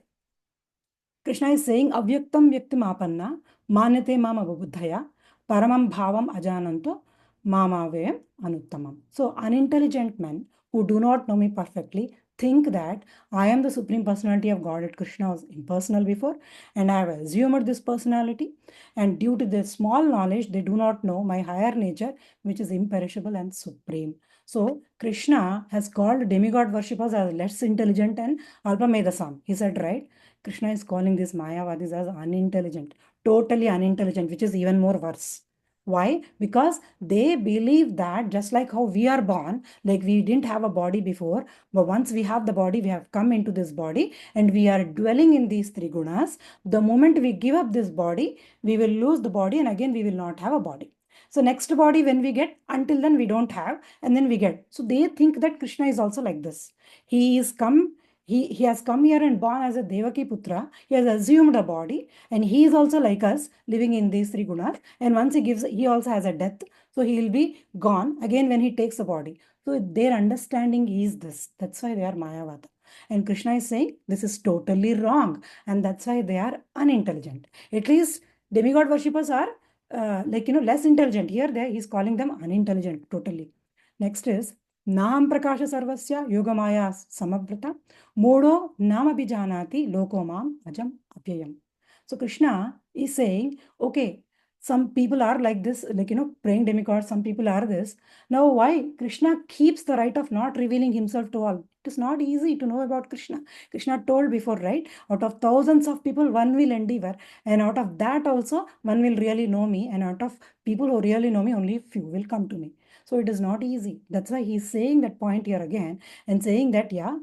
Speaker 1: Krishna is saying, Avyaktam Vyaktim Apanna, Manate Mama Buddhaya, Paramam Bhavam Ajananto, Mama Vayam Anuttamam. So, unintelligent men who do not know me perfectly think that I am the Supreme Personality of Godhead. Krishna was impersonal before, and I have assumed this personality. And due to their small knowledge, they do not know my higher nature, which is imperishable and supreme. So, Krishna has called demigod worshippers as less intelligent and Alpamedasam. He said, right? Krishna is calling these Mayavadis as unintelligent, totally unintelligent, which is even more worse. Why? Because they believe that just like how we are born, like we didn't have a body before, but once we have the body, we have come into this body and we are dwelling in these three gunas. The moment we give up this body, we will lose the body and again we will not have a body. So next body when we get, until then we don't have, and then we get. So they think that Krishna is also like this. He has come here and born as a Devaki Putra. He has assumed a body and he is also like us, living in these three gunas. And once he also has a death. So he will be gone again when he takes a body. So their understanding is this. That's why they are Mayavada. And Krishna is saying this is totally wrong. And that's why they are unintelligent. At least demigod worshippers are less intelligent. Here he's calling them unintelligent totally. Next is Nam Prakasha Sarvasya Yogamaya Samavrata Modo Nam Abhijanati Loko Mam Ajam Apyayam. So Krishna is saying, okay, some people are like this, praying demigods, some people are this. Now, why Krishna keeps the right of not revealing himself to all? It is not easy to know about Krishna. Krishna told before, right? Out of thousands of people, one will endeavor. And out of that also, one will really know me. And out of people who really know me, only few will come to me. So it is not easy. That's why he's saying that point here again and saying that, yeah,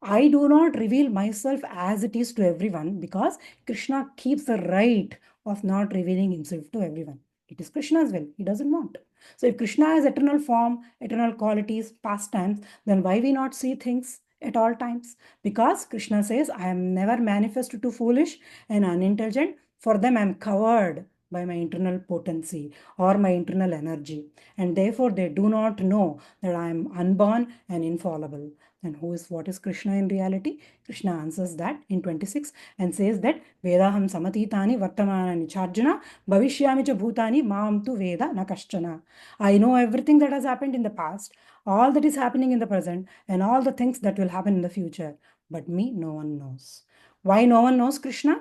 Speaker 1: I do not reveal myself as it is to everyone because Krishna keeps the right of not revealing himself to everyone. It is Krishna's will. He doesn't want. So if Krishna has eternal form, eternal qualities, pastimes, then why we not see things at all times? Because Krishna says, I am never manifest to foolish and unintelligent. For them, I am covered by my internal potency or my internal energy. And therefore, they do not know that I am unborn and infallible. And what is Krishna in reality? Krishna answers that in 26 and says that Vedaham samatitani vartamanani charjana bhavishyami cha bhutani maam tu veda na kaschana. I know everything that has happened in the past, all that is happening in the present, and all the things that will happen in the future. But me, no one knows. Why no one knows Krishna?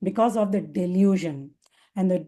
Speaker 1: Because of the delusion and the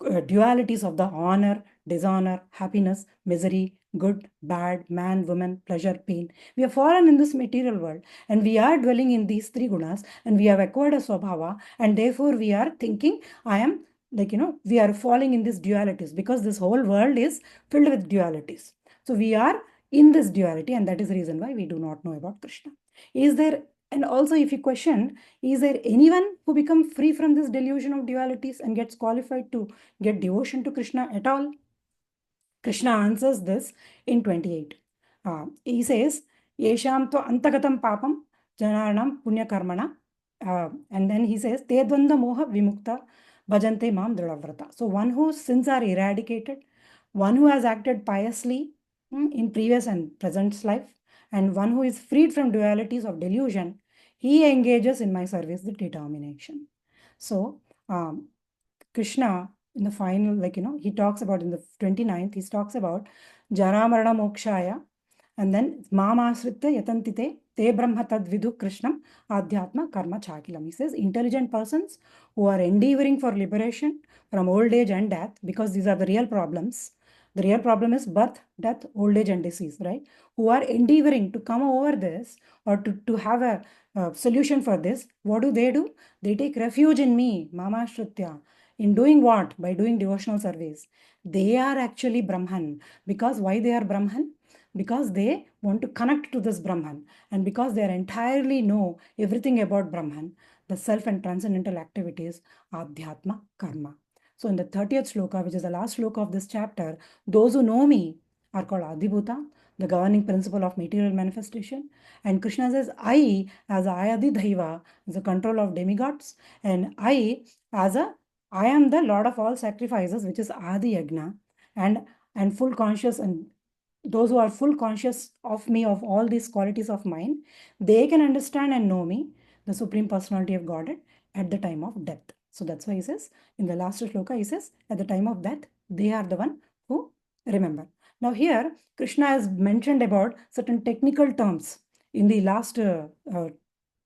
Speaker 1: dualities of the honor, dishonor, happiness, misery, good, bad, man, woman, pleasure, pain. We are fallen in this material world and we are dwelling in these three gunas and we have acquired a swabhava and therefore we are thinking, I am we are falling in these dualities because this whole world is filled with dualities. So we are in this duality and that is the reason why we do not know about Krishna. Is there, and also if you question, is there anyone who becomes free from this delusion of dualities and gets qualified to get devotion to Krishna at all? Krishna answers this in 28. He says, Yesham to antagatam papam janarnam punya karmana. And then he says, Te dvanda moha vimukta bhajante mam dridavrata. So one whose sins are eradicated, one who has acted piously in previous and present life, and one who is freed from dualities of delusion, he engages in my service with determination. So Krishna in the final, he talks about in the 29th, he talks about Jaramarana Mokshaya, and then Mamasritta Yatantite, Te Brahma Tad Vidu Krishnam, Adhyatma Karma Chakilam. He says intelligent persons who are endeavoring for liberation from old age and death, because these are the real problems. The real problem is birth, death, old age, and disease, right? Who are endeavoring to come over this or to have a solution for this. What do? They take refuge in me, Mama Shrutya. In doing what? By doing devotional service. They are actually Brahman. Because why they are Brahman? Because they want to connect to this Brahman. And because they entirely know everything about Brahman, the self and transcendental activities, Adhyatma, Karma. So in the 30th sloka, which is the last sloka of this chapter, those who know me are called Adibhuta, the governing principle of material manifestation. And Krishna says, I, as Ayadi Daiva, is the control of demigods, and I am the Lord of all sacrifices, which is Adi Yagna, and full conscious, and those who are full conscious of me, of all these qualities of mine, they can understand and know me, the Supreme Personality of Godhead, at the time of death. So that's why he says, in the last shloka, he says, at the time of death, they are the one who remember. Now here, Krishna has mentioned about certain technical terms in the last 2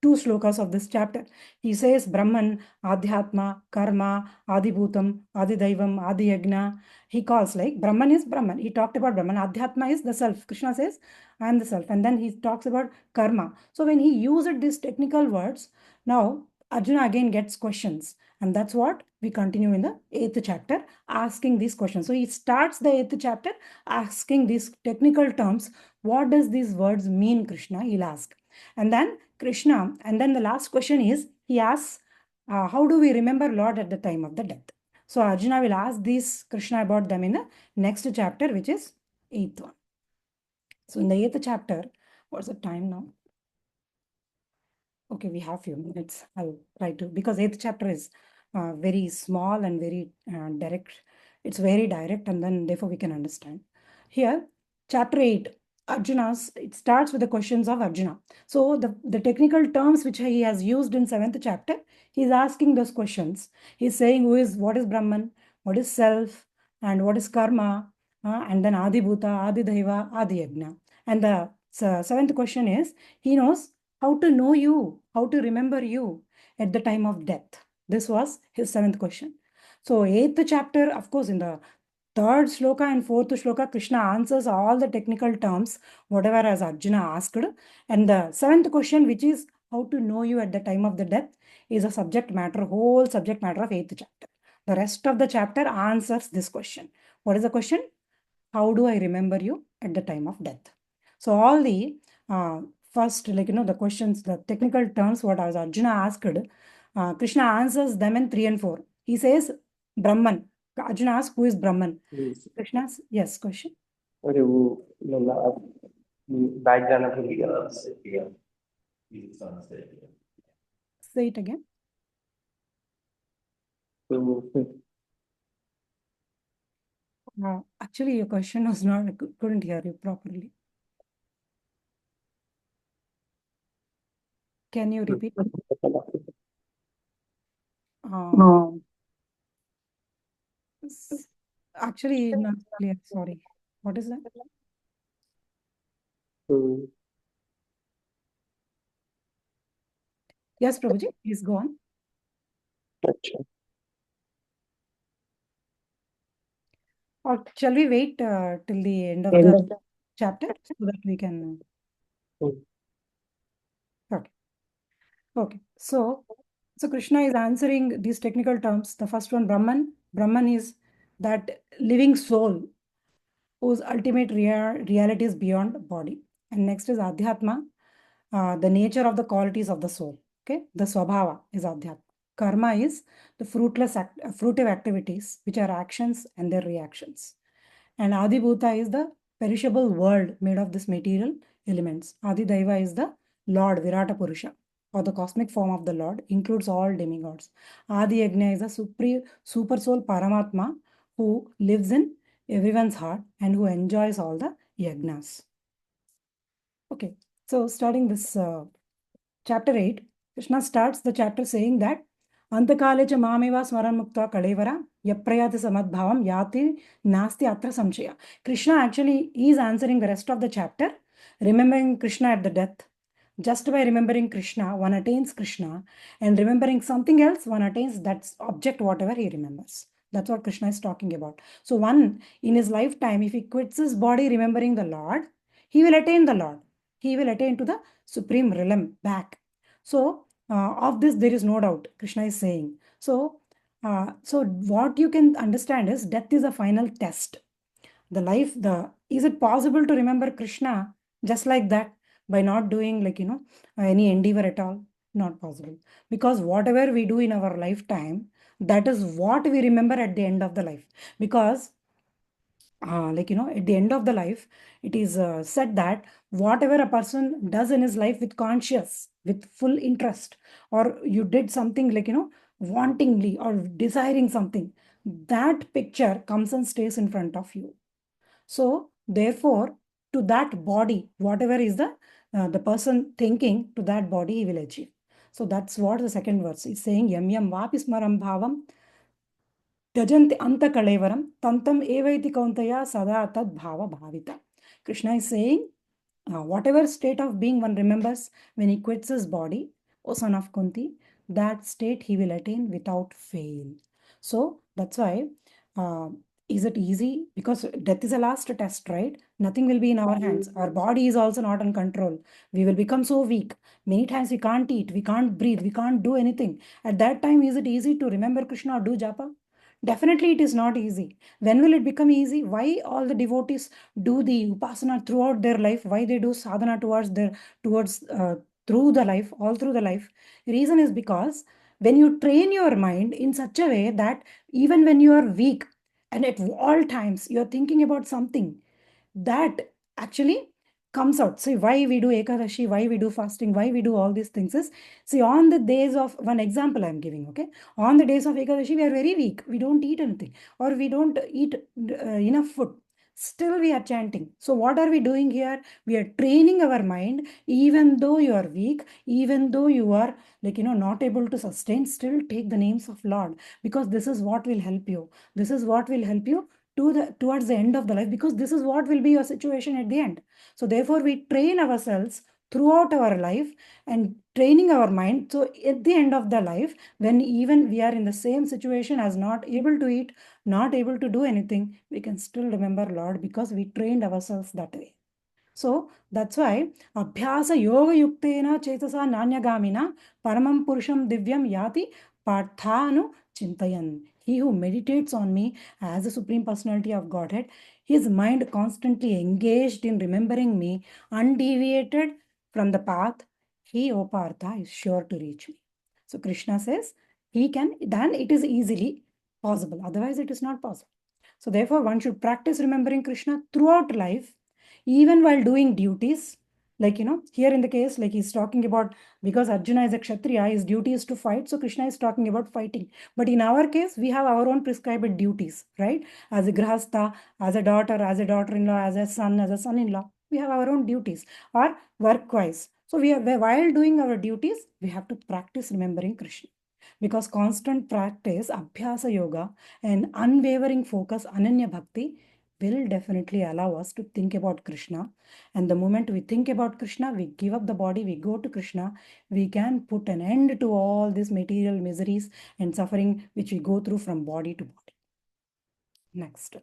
Speaker 1: slokas of this chapter. He says Brahman, Adhyatma, Karma, Adibhutam, Adidaivam, Adiyagna. He calls like Brahman is Brahman. He talked about Brahman. Adhyatma is the self. Krishna says, I am the self. And then he talks about Karma. So when he used these technical words, now Arjuna again gets questions, and that's what we continue in the 8th chapter, asking these questions. So he starts the 8th chapter asking these technical terms. What does these words mean, Krishna? He'll ask. And then Krishna, and then the last question is, he asks, how do we remember Lord at the time of the death? So Arjuna will ask these Krishna about them in the next chapter, which is 8th one. So in the 8th chapter, what's the time now? Okay, we have few minutes. I'll try to, because 8th chapter is very small and very direct. It's very direct, and then therefore we can understand. Here, chapter 8, Arjuna's, it starts with the questions of Arjuna. So the technical terms which he has used in 7th chapter, he's asking those questions. He's saying what is Brahman, what is self, and what is karma, and then Adi Bhuta, Adi Daiva, Adi Yajna. And the 7th question is, he knows how to know you, how to remember you at the time of death. This was his 7th question. So 8th chapter, of course, in the 3rd shloka and 4th shloka, Krishna answers all the technical terms, whatever as Arjuna asked. And the 7th question, which is how to know you at the time of the death, is a subject matter, whole subject matter of 8th chapter. The rest of the chapter answers this question. What is the question? How do I remember you at the time of death? So all the first, the questions, the technical terms, what as Arjuna asked, Krishna answers them in 3 and 4. He says, Brahman. Arjuna asks, who is Brahman?
Speaker 7: Yes.
Speaker 1: Krishna's, yes, question.
Speaker 7: अरे वो बैठ जाना भूल गया.
Speaker 1: Say it again.
Speaker 7: तो
Speaker 1: Actually, your question was not, I couldn't hear you properly. Can you repeat? Actually, not clear. Sorry. What is that? Yes, Prabhuji, please go on.
Speaker 7: अच्छा.
Speaker 1: Or shall we wait till the end of the chapter so that we can? Okay. Okay. So Krishna is answering these technical terms. The first one, Brahman. Brahman is that living soul whose ultimate reality is beyond body. And next is Adhyatma, the nature of the qualities of the soul. Okay, the Swabhava is Adhyatma. Karma is the fruitive activities, which are actions and their reactions. And Adi Bhuta is the perishable world made of this material elements. Adi Daiva is the Lord, Virata Purusha, or the cosmic form of the Lord, includes all demigods. Adi Yajna is a super soul Paramatma who lives in everyone's heart and who enjoys all the yajnas. Okay, so starting this chapter 8, Krishna starts the chapter saying that Antakale cha mameva smaran mukta kalevara yaprayati samadbhavam yati nasti atra samshaya. Krishna actually is answering the rest of the chapter, remembering Krishna at the death. Just by remembering Krishna, one attains Krishna, and remembering something else, one attains that object, whatever he remembers. That's what Krishna is talking about. So one, in his lifetime, if he quits his body remembering the Lord, he will attain the Lord. He will attain to the supreme realm back. So of this, there is no doubt, Krishna is saying. So what you can understand is death is a final test. Is it possible to remember Krishna just like that by not doing any endeavor at all? Not possible. Because whatever we do in our lifetime, that is what we remember at the end of the life. Because at the end of the life, it is said that whatever a person does in his life with full interest, or you did something wantingly or desiring something, that picture comes and stays in front of you. So therefore, to that body, whatever is the person thinking, to that body he will achieve. So that's what the second verse is saying. Yam yam vapi smaram bhavam Dajanti anta kalevaram tantam evaiti kauntaya sada tad bhava bhavita. Krishna is saying, whatever state of being one remembers when he quits his body, O son of Kunti, that state he will attain without fail. So that's why Is it easy? Because death is a last test, right? Nothing will be in our hands. Our body is also not in control. We will become so weak. Many times we can't eat, we can't breathe, we can't do anything. At that time, is it easy to remember Krishna or do japa? Definitely, it is not easy. When will it become easy? Why all the devotees do the upasana throughout their life? Why they do sadhana towards through the life, all through the life? Reason is because when you train your mind in such a way that even when you are weak, and at all times you're thinking about something that actually comes out. See, why we do ekadashi, why we do fasting, why we do all these things is, see, on the days of, one example I'm giving, okay, on the days of ekadashi we are very weak, we don't eat anything, or we don't eat enough food, still we are chanting. So what are we doing here? We are training our mind. Even though you are weak, even though you are not able to sustain, still take the names of Lord, because this is what will help you. This is what will help you towards the end of the life, because this is what will be your situation at the end. So therefore we train ourselves throughout our life and training our mind, so at the end of the life, when even we are in the same situation as not able to eat, not able to do anything, we can still remember Lord, because we trained ourselves that way. So that's why Abhyasa Yoga Yuktena Chetasa Nanyagamina Paramam Purusham Divyam Yati Parthanu Chintayan. He who meditates on me as the Supreme Personality of Godhead, his mind constantly engaged in remembering me, undeviated from the path, he, O Partha, is sure to reach me. So Krishna says, he can, then it is easily possible. Otherwise, it is not possible. So therefore, one should practice remembering Krishna throughout life, even while doing duties. Like, here in the case, like he's talking about, because Arjuna is a Kshatriya, his duty is to fight. So Krishna is talking about fighting. But in our case, we have our own prescribed duties, right? As a Grahastha, as a daughter-in-law, as a son, as a son-in-law, we have our own duties, or work-wise. So while doing our duties, we have to practice remembering Krishna. Because constant practice, Abhyasa Yoga, and unwavering focus, Ananya Bhakti, will definitely allow us to think about Krishna. And the moment we think about Krishna, we give up the body, we go to Krishna, we can put an end to all these material miseries and suffering which we go through from body to body. Next.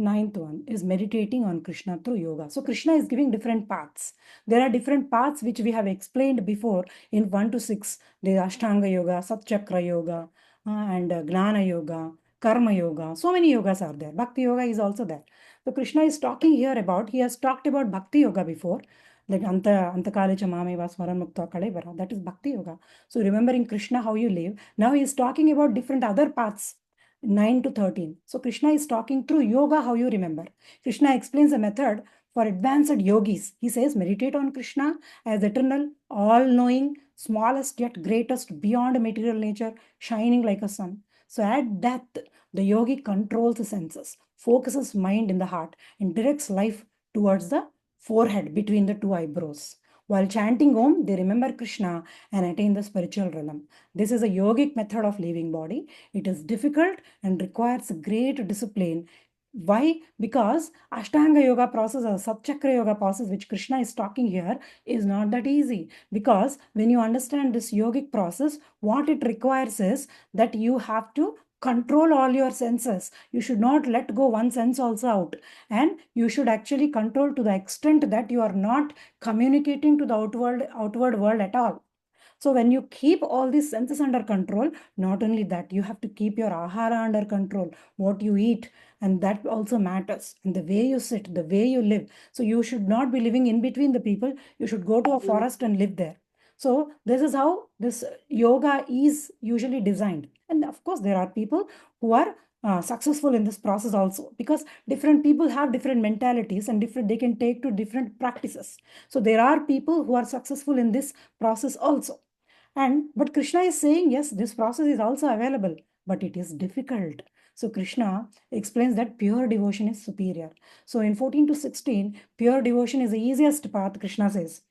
Speaker 1: Ninth one is meditating on Krishna through yoga. So Krishna is giving different paths. There are different paths which we have explained before in 1 to 6. There is Ashtanga Yoga, Satchakra Yoga, and Gnana Yoga, Karma Yoga. So many yogas are there. Bhakti Yoga is also there. So Krishna is talking here about, he has talked about Bhakti Yoga before. Like Antakale Chamameva Smaran Mukta Kalevara. That is Bhakti Yoga. So remembering Krishna, how you live. Now he is talking about different other paths. 9 to 13. So Krishna is talking through yoga, how you remember. Krishna explains a method for advanced yogis. He says, meditate on Krishna as eternal, all-knowing, smallest yet greatest, beyond material nature, shining like a sun. So at death, the yogi controls the senses, focuses mind in the heart, and directs life towards the forehead between the two eyebrows. While chanting Om, they remember Krishna and attain the spiritual realm. This is a yogic method of leaving body. It is difficult and requires great discipline. Why? Because Ashtanga Yoga process or Satchakra Yoga process, which Krishna is talking here, is not that easy. Because when you understand this yogic process, what it requires is that you have to control all your senses. You should not let go one sense also out. And you should actually control to the extent that you are not communicating to the outward world at all. So when you keep all these senses under control, not only that, you have to keep your ahara under control, what you eat, and that also matters. And the way you sit, the way you live. So you should not be living in between the people. You should go to a forest and live there. So this is how this yoga is usually designed. And of course, there are people who are successful in this process also, because different people have different mentalities and they can take to different practices. So there are people who are successful in this process also. But Krishna is saying, yes, this process is also available, but it is difficult. So Krishna explains that pure devotion is superior. So in 14 to 16, pure devotion is the easiest path, Krishna says.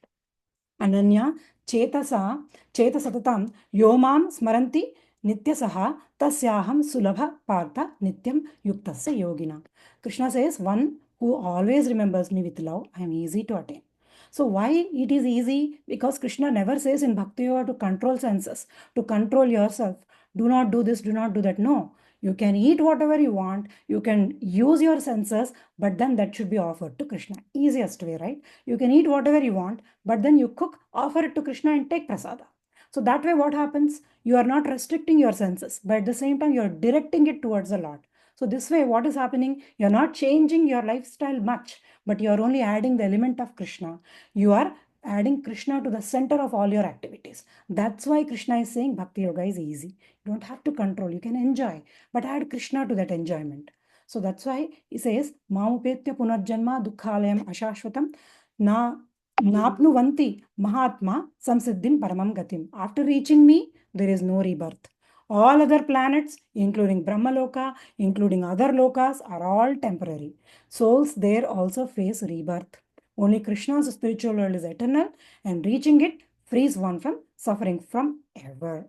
Speaker 1: Ananya Chetasa Chetasatatam Yomam Smaranti Nityasaha Tasyaham Sulabha Partha Nityam Yuktasya Yogina. Krishna says, one who always remembers me with love, I am easy to attain. So why it is easy? Because Krishna never says in Bhakti Yoga to control senses, to control yourself. Do not do this, do not do that. No. You can eat whatever you want, you can use your senses, but then that should be offered to Krishna. Easiest way, right? You can eat whatever you want, but then you cook, offer it to Krishna and take prasada. So that way what happens? You are not restricting your senses, but at the same time, you're directing it towards the Lord. So this way, what is happening? You're not changing your lifestyle much, but you're only adding the element of Krishna. You are adding Krishna to the center of all your activities. That's why Krishna is saying Bhakti Yoga is easy. You don't have to control, you can enjoy, but add Krishna to that enjoyment. So that's why he says, Mamupetya punarjanma dukkhalayam ashashvatam na napnuvanti mahatma samsiddhim paramam gatim. After reaching me, there is no rebirth. All other planets, including Brahmaloka, including other lokas, are all temporary. Souls there also face rebirth. Only Krishna's spiritual world is eternal, and reaching it frees one from suffering from ever.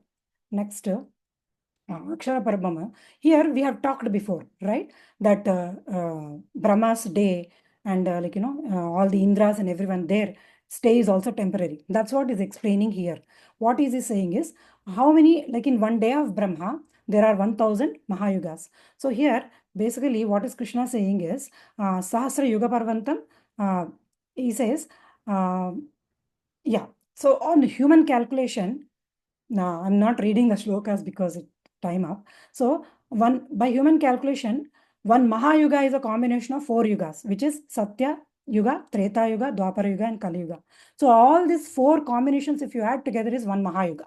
Speaker 1: Next, Akshara Parabhama. Here we have talked before, right? That Brahma's day and all the Indras and everyone there stay is also temporary. That's what is explaining here. What is he saying is, how many, like in one day of Brahma, there are 1000 Mahayugas. So here, basically what is Krishna saying is, Sahasra Yuga Parvantam, he says, yeah. So on human calculation, now I'm not reading the shlokas because it time up. So one by human calculation, one Mahayuga is a combination of 4 yugas, which is Satya Yuga, Treta Yuga, Dwapara Yuga, and Kali Yuga. So all these 4 combinations, if you add together, is one Mahayuga.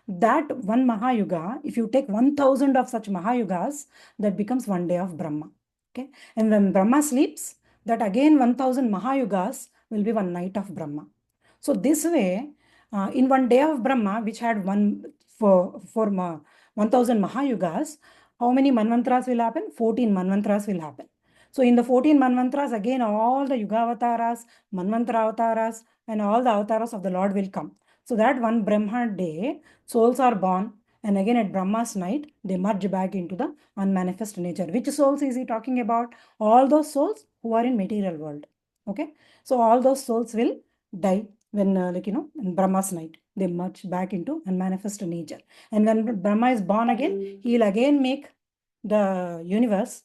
Speaker 1: That one Mahayuga, if you take 1000 of such Mahayugas, that becomes one day of Brahma. Okay, and when Brahma sleeps, that again 1000 Mahayugas will be one night of Brahma. So this way, in one day of Brahma, which had for 1000 Mahayugas, how many Manvantras will happen? 14 Manvantras will happen. So in the 14 Manvantras, again, all the Yuga avatars, Manvantara avatars, and all the avatars of the Lord will come. So that one Brahma day, souls are born, and again at Brahma's night, they merge back into the unmanifest nature. Which souls is he talking about? All those souls who are in material world. Okay, so all those souls will die when in Brahma's night, they merge back into unmanifest nature. And when Brahma is born again, he'll again make the universe,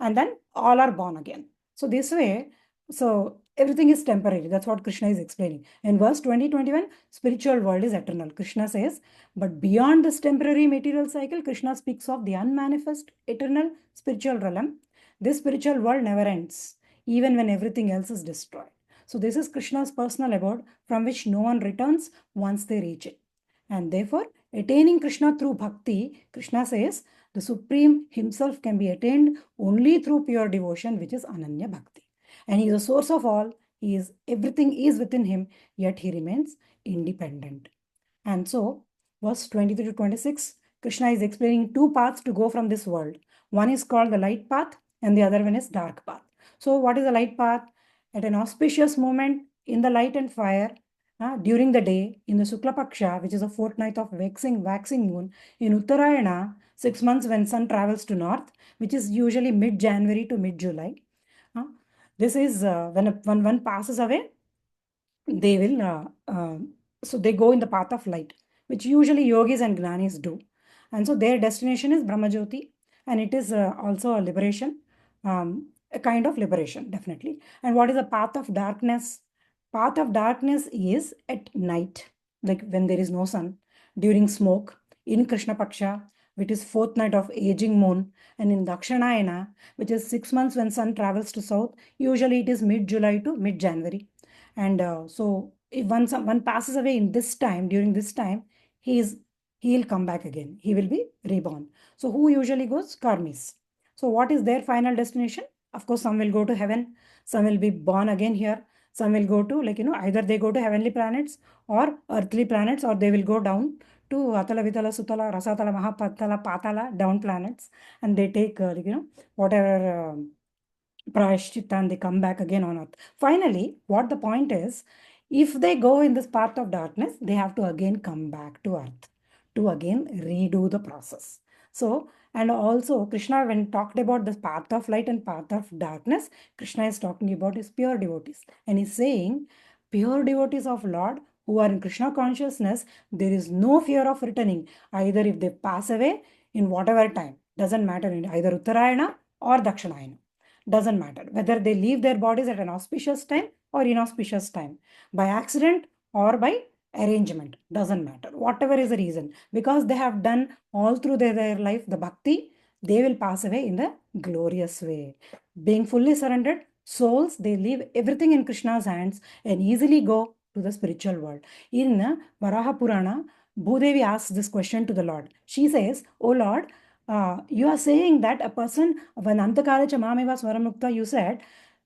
Speaker 1: and then all are born again. So this way, so everything is temporary. That's what Krishna is explaining. In verse 20-21, spiritual world is eternal. Krishna says, but beyond this temporary material cycle, Krishna speaks of the unmanifest, eternal spiritual realm. This spiritual world never ends, even when everything else is destroyed. So this is Krishna's personal abode from which no one returns once they reach it. And therefore, attaining Krishna through bhakti, Krishna says, the Supreme himself can be attained only through pure devotion, which is Ananya Bhakti. And he is the source of all. He is, everything is within him, yet he remains independent. And so, verse 23-26, Krishna is explaining 2 paths to go from this world. One is called the light path, and the other one is dark path. So, what is the light path? At an auspicious moment in the light and fire, during the day, in the Sukla Paksha, which is a fortnight of waxing moon, in Uttarayana, 6 months when sun travels to north, which is usually mid-January to mid-July. This is when one passes away, they will, so they go in the path of light, which usually yogis and gnanis do. And so their destination is Brahmajyoti, and it is also a liberation, a kind of liberation, definitely. And what is the path of darkness? Path of darkness is at night, like when there is no sun, during smoke, in Krishna Paksha, which is 4th night of aging moon, and in Dakshinayana, which is 6 months when sun travels to south, usually it is mid-July to mid-January. And so if one passes away in this time, during this time, he'll come back again. He will be reborn. So who usually goes? Karmis. So what is their final destination? Of course, some will go to heaven, some will be born again here, some will go to, either they go to heavenly planets or earthly planets, or they will go down to Atala, Vitala, Sutala, Rasatala, Mahapatala, Patala, down planets, and they take, whatever prayashchitta, and they come back again on earth. Finally, what the point is, if they go in this path of darkness, they have to again come back to earth to again redo the process. So, and also Krishna, when talked about this path of light and path of darkness, Krishna is talking about his pure devotees. And he's saying, pure devotees of Lord who are in Krishna consciousness, there is no fear of returning. Either if they pass away, in whatever time. Doesn't matter in either Uttarayana or Dakshinayana. Doesn't matter whether they leave their bodies at an auspicious time or inauspicious time, by accident or by arrangement. Doesn't matter. Whatever is the reason, because they have done all through their life the bhakti, they will pass away in the glorious way. Being fully surrendered souls, they leave everything in Krishna's hands and easily go to the spiritual world. In Varaha Purana, Bhudevi asks this question to the Lord. She says, "Oh Lord, you are saying that a person, when Antakala Chamameva Swaramukta, you said,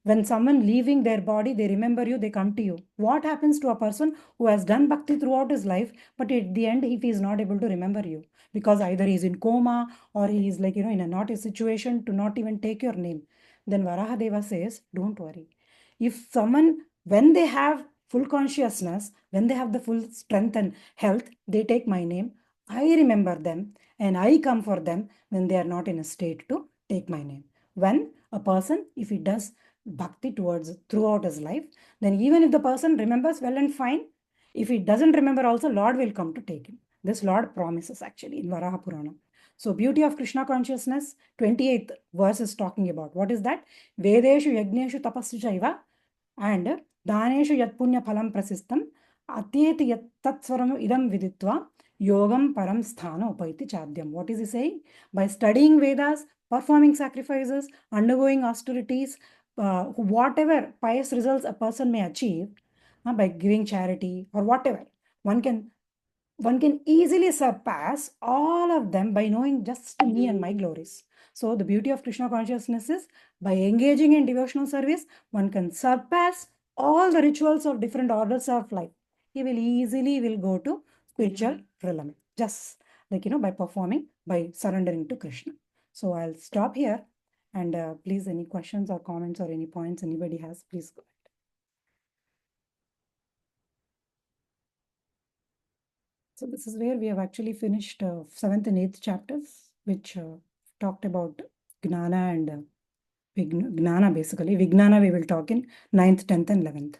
Speaker 1: when someone leaving their body, they remember you, they come to you. What happens to a person who has done bhakti throughout his life, but at the end, if he is not able to remember you, because either he is in coma or he is in a not a situation to not even take your name?" Then Varahadeva says, don't worry. If someone, when they have full consciousness, when they have the full strength and health, they take my name, I remember them and I come for them when they are not in a state to take my name. When a person, if he does bhakti throughout his life, then even if the person remembers well and fine, if he doesn't remember also, Lord will come to take him. This Lord promises actually in Varaha Purana. So beauty of Krishna consciousness, 28th verse is talking about. What is that? Vedeshu yagneshu tapassu chaiva and daneshu yat punya phalam prasistam atyeti yat tatsvaram idam viditva yogam param sthana upaiti chadyam. What is he saying? By studying Vedas, performing sacrifices, undergoing austerities, whatever pious results a person may achieve, by giving charity or whatever, one can easily surpass all of them by knowing just me and my glories. So the beauty of Krishna consciousness is, by engaging in devotional service, one can surpass all the rituals of different orders of life. He will easily go to spiritual realm, just by performing, by surrendering to Krishna. So I'll stop here, and please, any questions or comments or any points anybody has, please go ahead. So this is where we have actually finished 7th and 8th chapters, which talked about Gnana and Gnana basically. Vijnana we will talk in 9th, 10th and 11th.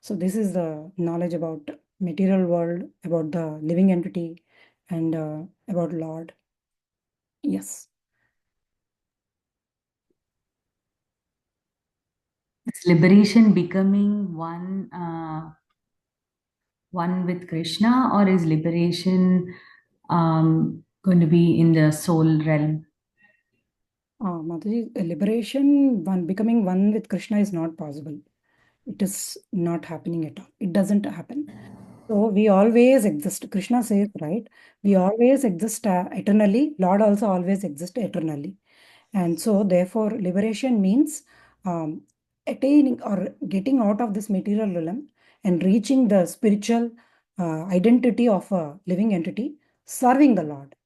Speaker 1: So this is the knowledge about material world, about the living entity, and about Lord. Yes.
Speaker 2: Is liberation becoming one with Krishna, or is liberation going to be in the soul realm?
Speaker 1: Mataji, liberation, becoming one with Krishna is not possible. It is not happening at all. It doesn't happen. So we always exist. Krishna says, right? We always exist eternally. Lord also always exists eternally. And so therefore, liberation means attaining or getting out of this material realm and reaching the spiritual identity of a living entity, serving the Lord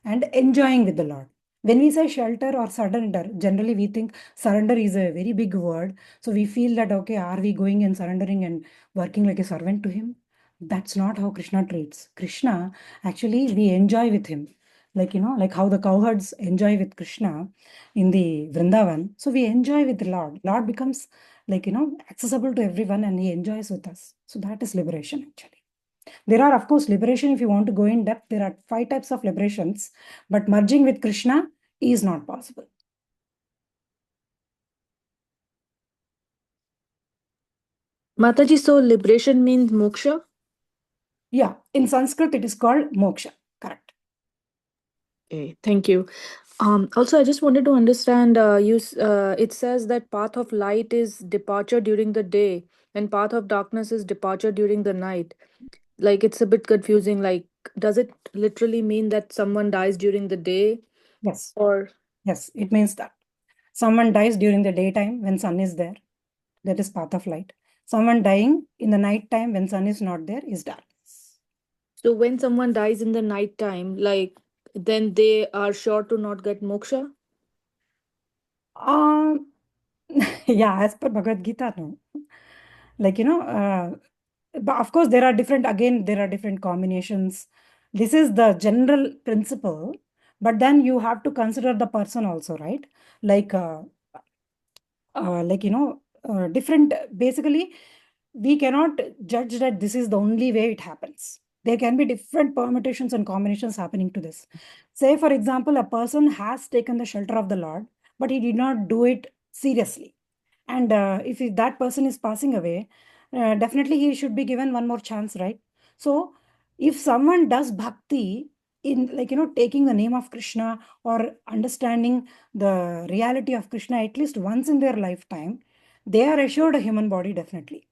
Speaker 1: and enjoying with the Lord. When we say shelter or surrender, generally we think surrender is a very big word. So we feel that, okay, are we going and surrendering and working like a servant to him? That's not how Krishna treats. Krishna, actually, we enjoy with him. Like how the cowherds enjoy with Krishna in the Vrindavan. So we enjoy with the Lord. Lord becomes accessible to everyone and he enjoys with us. So that is liberation actually. There are, of course, liberation. If you want to go in depth, there are 5 types of liberations, but merging with Krishna is not possible.
Speaker 8: Mataji, so liberation means moksha?
Speaker 1: Yeah, in Sanskrit, it is called moksha. Correct.
Speaker 8: Okay, thank you. Also, I just wanted to understand, it says that path of light is departure during the day and path of darkness is departure during the night. Like, it's a bit confusing. Like, does it literally mean that someone dies during the day?
Speaker 1: Yes.
Speaker 8: Or
Speaker 1: Yes, it means that someone dies during the daytime when sun is there. That is path of light. Someone dying in the night time when sun is not there is darkness.
Speaker 8: so when someone dies in the night time, like, then they are sure to not get moksha?
Speaker 1: Yeah, as per Bhagavad Gita, no. But of course, there are different combinations. This is the general principle, but then you have to consider the person also, right? Like, different, basically, we cannot judge that this is the only way it happens. There can be different permutations and combinations happening to this. say for example, a person has taken the shelter of the Lord, but he did not do it seriously. And if that person is passing away, definitely he should be given one more chance, right? So if someone does bhakti in, like, taking the name of Krishna or understanding the reality of Krishna at least once in their lifetime, they are assured a human body definitely.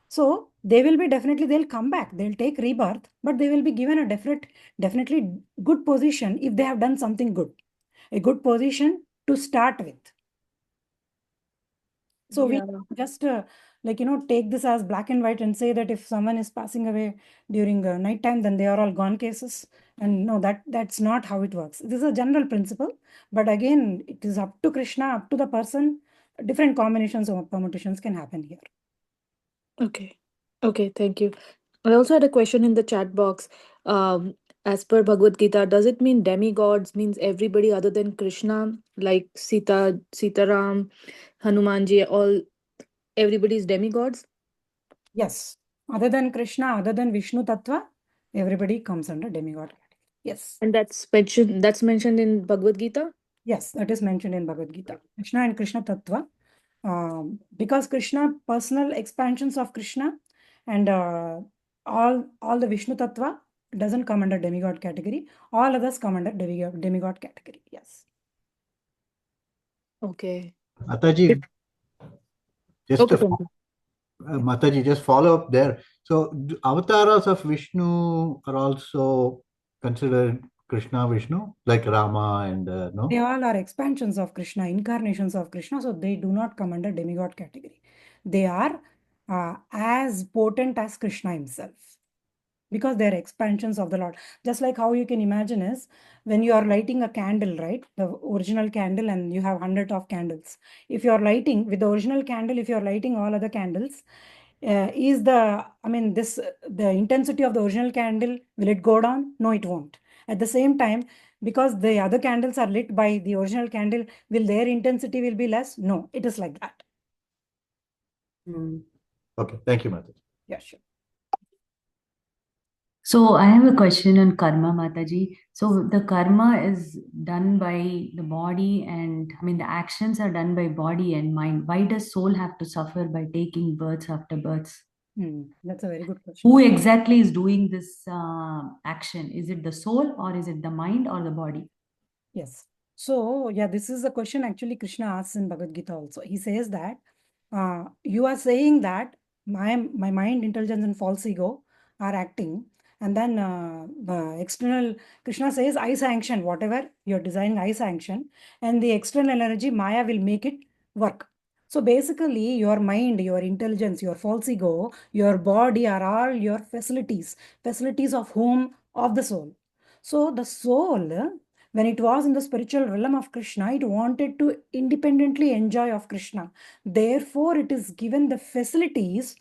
Speaker 1: So they will be definitely, they'll come back, they'll take rebirth, but they will be given a definitely good position if they have done something good, a good position to start with. So we just take this as black and white and say that if someone is passing away during night time, then they are all gone cases. And no, that's not how it works. This is a general principle, but again, it is up to Krishna, up to the person. Different combinations of permutations can happen here.
Speaker 8: Okay. Okay, thank you. I also had a question in the chat box. As per Bhagavad Gita, does it mean demigods means everybody other than Krishna, like Sitaram, Hanumanji, all everybody is demigods?
Speaker 1: Yes, other than Krishna, other than Vishnu Tattva, everybody comes under demigod category. Yes.
Speaker 8: And that's mentioned in Bhagavad Gita?
Speaker 1: Yes, that is mentioned in Bhagavad Gita. Krishna and Krishna Tattva. Because Krishna, personal expansions of Krishna and all the Vishnu Tattva doesn't come under demigod category. All others come under demigod category. Yes.
Speaker 8: Okay.
Speaker 9: Mataji, just
Speaker 8: Okay,
Speaker 9: a
Speaker 8: thank you.
Speaker 9: Mataji, just follow up there. So avatars of Vishnu are also considered Krishna Vishnu, like Rama and no?
Speaker 1: They all are expansions of Krishna, incarnations of Krishna, so they do not come under demigod category. They are as potent as Krishna himself, because they're expansions of the Lord. Just like how you can imagine is when you are lighting a candle, right? The original candle, and you have 100 of candles. If you are lighting with the original candle, if you are lighting all other candles, the intensity of the original candle, will it go down? No, it won't. At the same time, because the other candles are lit by the original candle, will their intensity will be less? No, it is like that.
Speaker 9: Okay, thank you, Mataji.
Speaker 1: Yeah, sure.
Speaker 2: So I have a question on karma, Mataji. So the karma is done by the body, and I mean the actions are done by body and mind. Why does soul have to suffer by taking births after births?
Speaker 1: That's a very good question.
Speaker 2: Who exactly is doing this action? Is it the soul, or is it the mind, or the body?
Speaker 1: Yes. So, yeah, this is a question actually Krishna asks in Bhagavad Gita also. He says that you are saying that my mind, intelligence, and false ego are acting, and then the external, Krishna says, I sanction whatever you're designing, I sanction, and the external energy, Maya, will make it work. So basically, your mind, your intelligence, your false ego, your body are all your facilities of whom? Of the soul. So the soul, when it was in the spiritual realm of Krishna, it wanted to independently enjoy of Krishna. Therefore, it is given the facilities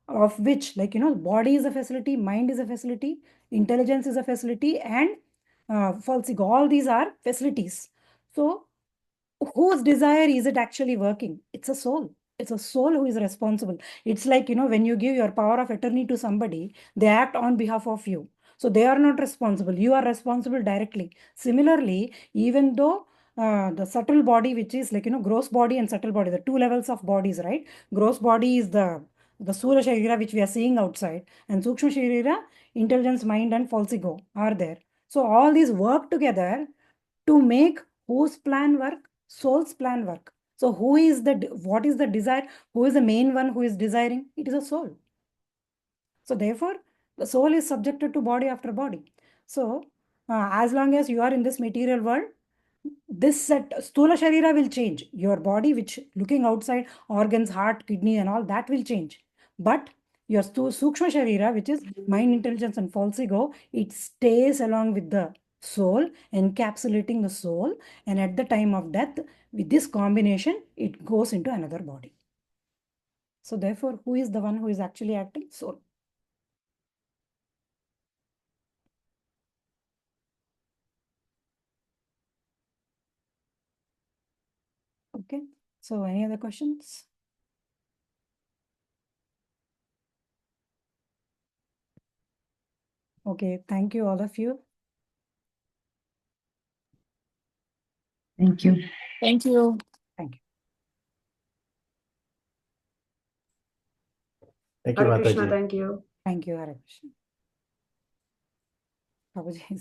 Speaker 1: of which, like, body is a facility, mind is a facility, intelligence is a facility, and false ego. All these are facilities. So whose desire is it actually working? It's a soul. It's a soul who is responsible. It's like, when you give your power of attorney to somebody, they act on behalf of you. So they are not responsible. You are responsible directly. Similarly, even though the subtle body, which is like, gross body and subtle body, the two levels of bodies, right? Gross body is the Sula Sharira, which we are seeing outside, and Sukshma Sharira, intelligence, mind, and false ego are there. So all these work together to make whose plan work? Soul's plan work. So what is the desire? Who is the main one who is desiring? It is a soul. So therefore, the soul is subjected to body after body. So as long as you are in this material world, this set stula sharira will change. Your body, which looking outside, organs, heart, kidney, and all that will change. But your sukshma sharira, which is mind, intelligence, and false ego, it stays along with the soul, encapsulating the soul. And at the time of death, with this combination, it goes into another body. So therefore, who is the one who is actually acting? Soul. Okay. So any other questions? Okay. Thank you, all of you.
Speaker 2: Thank you.
Speaker 8: Thank you.
Speaker 1: Thank you.
Speaker 9: Thank you,
Speaker 6: Hare Krishna,
Speaker 9: Mataji.
Speaker 6: thank you.
Speaker 1: Thank you, Hare Krishna. Prabhuji.